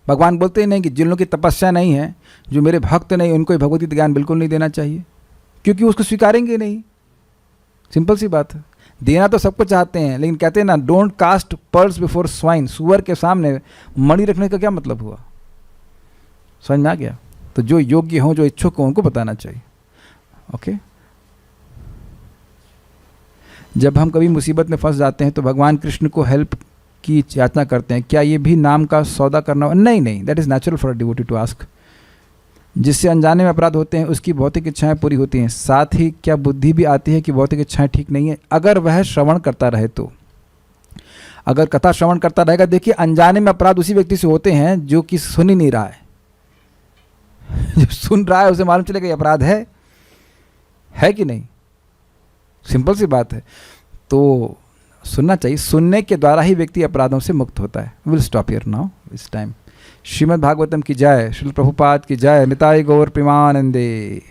भगवान बोलते ही नहीं कि जिन लोगों की तपस्या नहीं है, जो मेरे भक्त नहीं, उनको भगवती ज्ञान बिल्कुल नहीं देना चाहिए, क्योंकि उसको स्वीकारेंगे नहीं। सिंपल सी बात है। देना तो सबको चाहते हैं, लेकिन कहते हैं ना, don't cast pearls before swine. सुअर के सामने मणि रखने का क्या मतलब हुआ? समझ में आ गया? तो जो योग्य हों, जो इच्छुक हों, उनको बताना चाहिए। ओके, जब हम कभी मुसीबत में फंस जाते हैं तो भगवान कृष्ण को हेल्प की याचना करते हैं, क्या ये भी नाम का सौदा करना? नहीं, that is natural for a devotee to ask. जिससे अनजाने में अपराध होते हैं उसकी भौतिक इच्छाएं पूरी होती हैं, साथ ही क्या बुद्धि भी आती है कि भौतिक इच्छाएं ठीक नहीं है, अगर वह श्रवण करता रहे तो। अगर कथा श्रवण करता रहेगा, देखिए अनजाने में अपराध उसी व्यक्ति से होते हैं जो कि सुन ही नहीं रहा है। जब सुन रहा है उसे मालूम चलेगा ये अपराध है कि नहीं। सिंपल सी बात है। तो सुनना चाहिए, सुनने के द्वारा ही व्यक्ति अपराधों से मुक्त होता है। विल स्टॉप हियर नाउ इस टाइम। श्रीमद् भागवतम की जय, श्रील प्रभुपाद की जय, निताय गौर प्रेमानंदे।